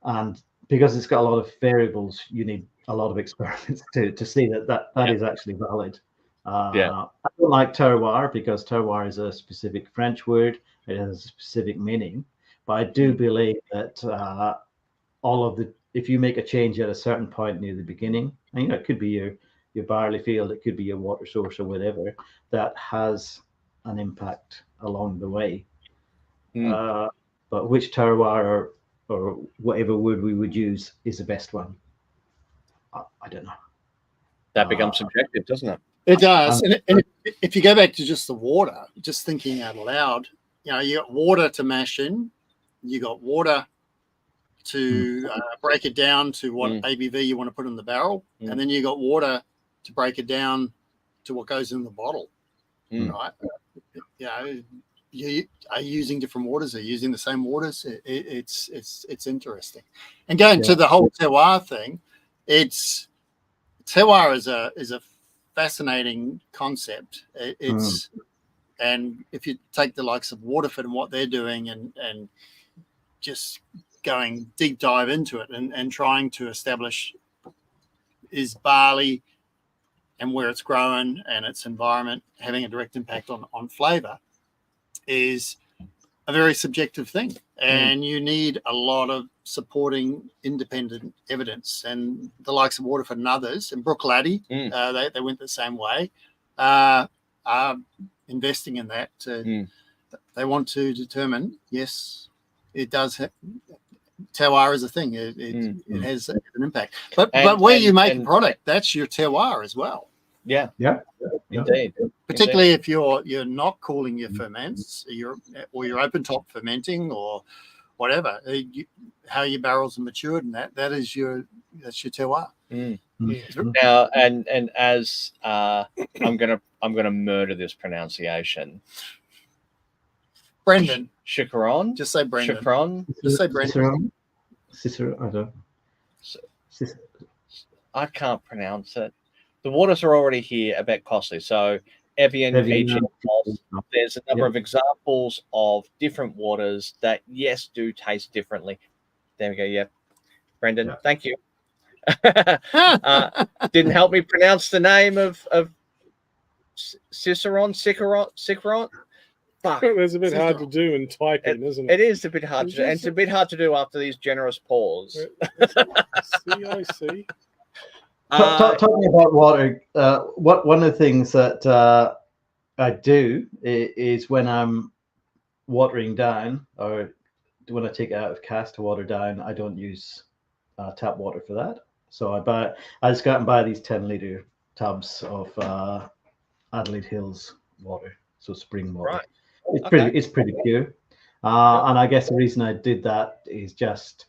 and because it's got a lot of variables, you need a lot of experiments to see that is actually valid. I don't like terroir because terroir is a specific French word. It has a specific meaning. But I do believe that if you make a change at a certain point near the beginning, and it could be your barley field, it could be your water source or whatever, that has an impact along the way. But which terroir or whatever word we would use is the best one, I don't know. That becomes subjective, doesn't it? It does. And if you go back to just the water, just thinking out loud, you got water to mash in, you got water to break it down to what ABV you want to put in the barrel, and then you got water to break it down to what goes in the bottle, right? You are using different waters. Are you using the same waters? It's interesting. And going to the whole terroir thing, terroir is a fascinating concept. And if you take the likes of Waterford and what they're doing and just going deep dive into it and trying to establish is barley and where it's grown and its environment having a direct impact on flavour is a very subjective thing. And you need a lot of supporting independent evidence. And the likes of Waterford and others, and Brook Laddie, they went the same way, are investing in that. They want to determine, yes, it does terroir is a thing. It has an impact. But where you make a product, that's your terroir as well. Yeah. Indeed. Particularly if you're not cooling your ferments, you're open top fermenting or whatever, how your barrels are matured, and that's your terroir. Now, and as I'm gonna murder this pronunciation. Brendan. Chicaron? Just say Brendan. Chicaron? Just say Brendan. Cicero, I don't. I can't pronounce it. The waters are already here, a bit costly. So Evian, Fiji, there's a number of examples of different waters that, yes, do taste differently. There we go. Yeah. Brendan, thank you. Didn't help me pronounce the name of Cicerone. Fuck. It's a bit hard to do in typing, isn't it? It is a bit hard to do, and it's a bit hard to do after these generous pours. CIC. Talking about water, one of the things that I do is when I'm watering down, or when I take it out of cask to water down, I don't use tap water for that. So I just go out and buy these 10-litre tubs of Adelaide Hills water, so spring water. Right. It's pretty pure, and I guess the reason I did that is just,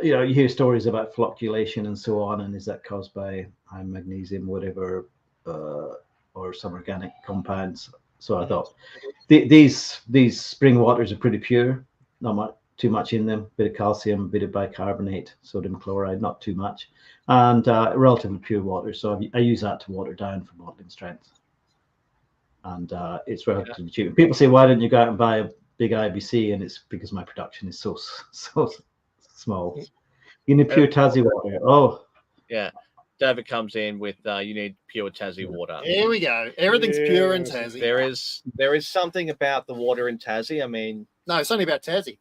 you hear stories about flocculation and so on, and is that caused by high magnesium, whatever, or some organic compounds? So I thought these spring waters are pretty pure, not too much in them, bit of calcium, bit of bicarbonate, sodium chloride, not too much, and relatively pure water. So I use that to water down for bottling strength. And it's relatively cheap. People say, why don't you go out and buy a big IBC? And it's because my production is so small. You need pure Tassie water. Oh, yeah. David comes in with you need pure Tassie water. Here we go. Everything's pure in Tassie. There is something about the water in Tassie. I mean, no, it's only about Tassie.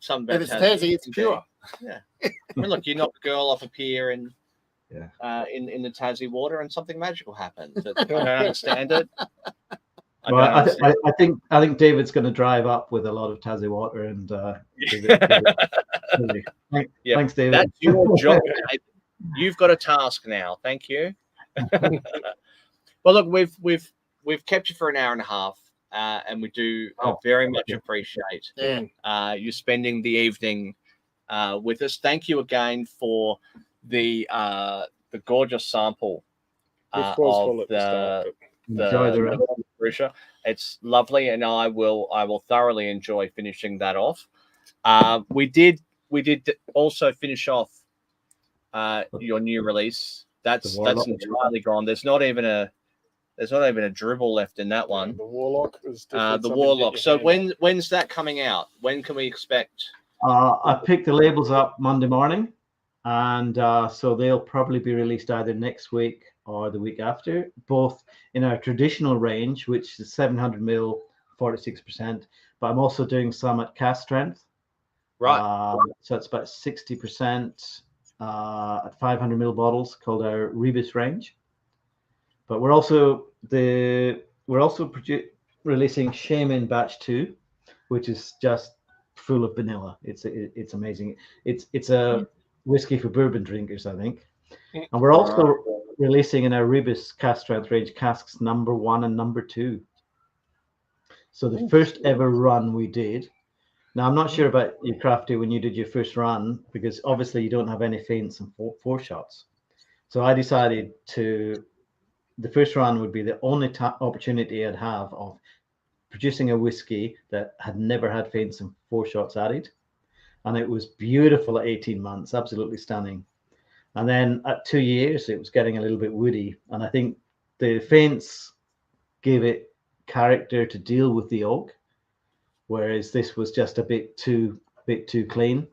Something about if it's Tassie, it's pure. Yeah. I mean, look, you knock a girl off a pier and in the Tassie water, and something magical happens. I don't understand it. I think David's going to drive up with a lot of Tassie water and. Thanks, David. That's your job. You've got a task now. Thank you. Well, look, we've kept you for an hour and a half, and we do very much appreciate you spending the evening with us. Thank you again for the gorgeous sample of the It's lovely, and I will thoroughly enjoy finishing that off. We did also finish off your new release. That's entirely gone. There's not even a dribble left in that one. The Warlock is the Warlock. So when's that coming out? When can we expect? I picked the labels up Monday morning. And so they'll probably be released either next week or the week after, both in our traditional range, which is 700 ml, 46%. But I'm also doing some at cask strength. Right. So it's about 60% at 500 ml bottles, called our Rebus range. But we're also releasing Shaman Batch 2, which is just full of vanilla. It's amazing. It's a whiskey for bourbon drinkers, I think. And we're also releasing in our Rebus cask strength range casks number 1 and number 2. So the first ever run we did. Now I'm not sure about you, Crafty, when you did your first run, because obviously you don't have any feints and foreshots. So I decided the first run would be the only opportunity I'd have of producing a whiskey that had never had feints and foreshots added. And it was beautiful at 18 months, absolutely stunning. And then at 2 years, it was getting a little bit woody. And I think the feints gave it character to deal with the oak, whereas this was just a bit too clean.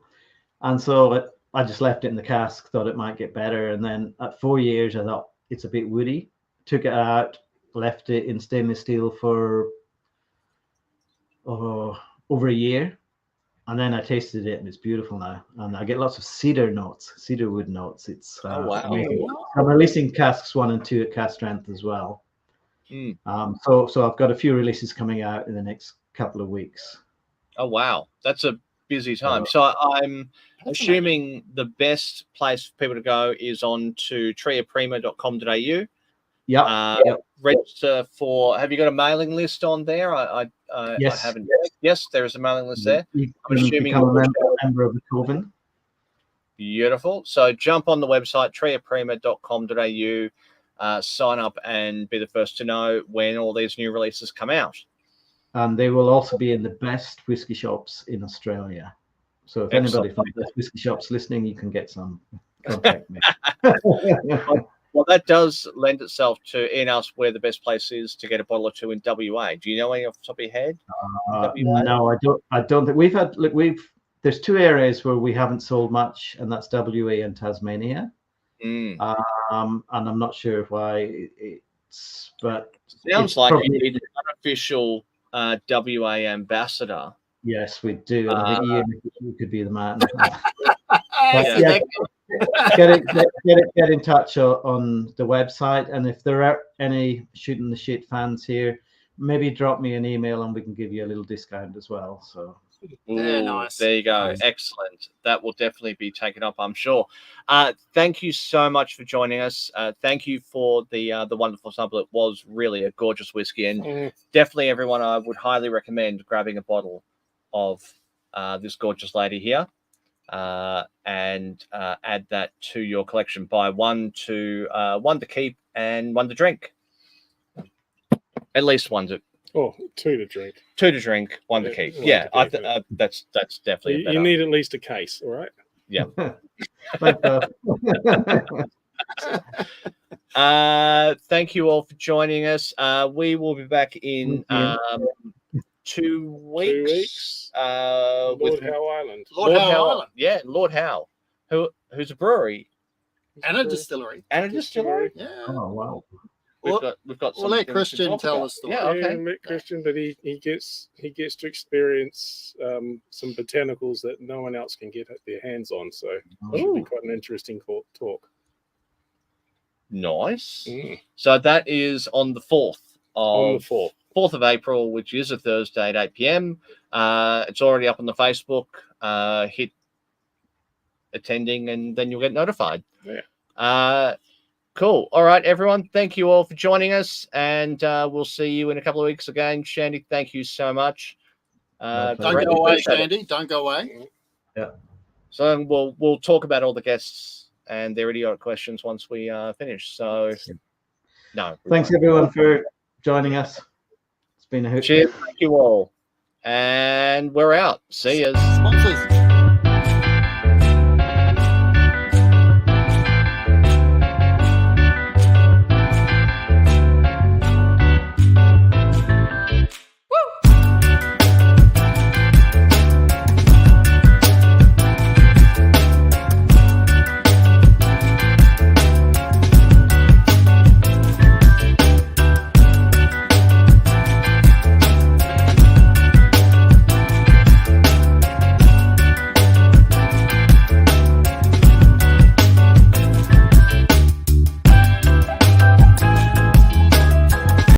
And so I just left it in the cask, thought it might get better. And then at 4 years, I thought it's a bit woody. Took it out, left it in stainless steel for over a year. And then I tasted it, and it's beautiful now. And I get lots of cedar wood notes. It's amazing. I'm releasing casks 1 and 2 at cask strength as well. So I've got a few releases coming out in the next couple of weeks. Oh, wow. That's a busy time. So I'm assuming the best place for people to go is on to triaprima.com.au. Yeah. Register for. Have you got a mailing list on there? Yes. I haven't. Yes, there is a mailing list there. I'm assuming become a member of the Coven. Beautiful. So jump on the website triaprima.com.au, sign up and be the first to know when all these new releases come out. And they will also be in the best whiskey shops in Australia. So if anybody from the whiskey shops listening, you can get some. Contact me. Well, that does lend itself to ask where the best place is to get a bottle or two in WA. Do you know any off the top of your head? No, I don't think there's 2 areas where we haven't sold much, and that's WA and Tasmania. And I'm not sure why but sounds like you need an unofficial WA ambassador. Yes, we do. And I think Ian could be the man. Get in touch on the website, and if there are any shooting the shit fans here, maybe drop me an email and we can give you a little discount as well. So nice. There you go. Nice. Excellent. That will definitely be taken up, I'm sure. Thank you so much for joining us. Thank you for the wonderful sample. It was really a gorgeous whiskey, and definitely everyone, I would highly recommend grabbing a bottle of this gorgeous lady here. And add that to your collection. Buy one to keep and 1 to drink. At least 1 to. 2 to drink. 2 to drink, 1 to keep. Yeah, that's definitely. You need at least a case, all right? Yeah. Thank you all for joining us. We will be back in 2 weeks. Lord Howe Island. Lord Howe Island. Yeah, Lord Howe, who's a brewery and a distillery. Yeah. Oh wow. We've got. We'll let Christian tell us the story. Yeah, okay. Let Christian, but he gets to experience some botanicals that no one else can get their hands on. So it should be quite an interesting talk. Nice. So that is on the 4th. On the 4th of April, which is a Thursday at 8 p.m. It's already up on the Facebook. Hit attending, and then you'll get notified. Yeah. Cool. All right, everyone. Thank you all for joining us, and we'll see you in a couple of weeks again. Shandy, thank you so much. Don't go away, Shandy. Don't go away. Yeah. So we'll talk about all the guests and their idiotic questions once we finish. So, no. Thanks everyone for joining us. It's been a hoot. Cheers. Thank you all. And we're out. See you. Sponsors.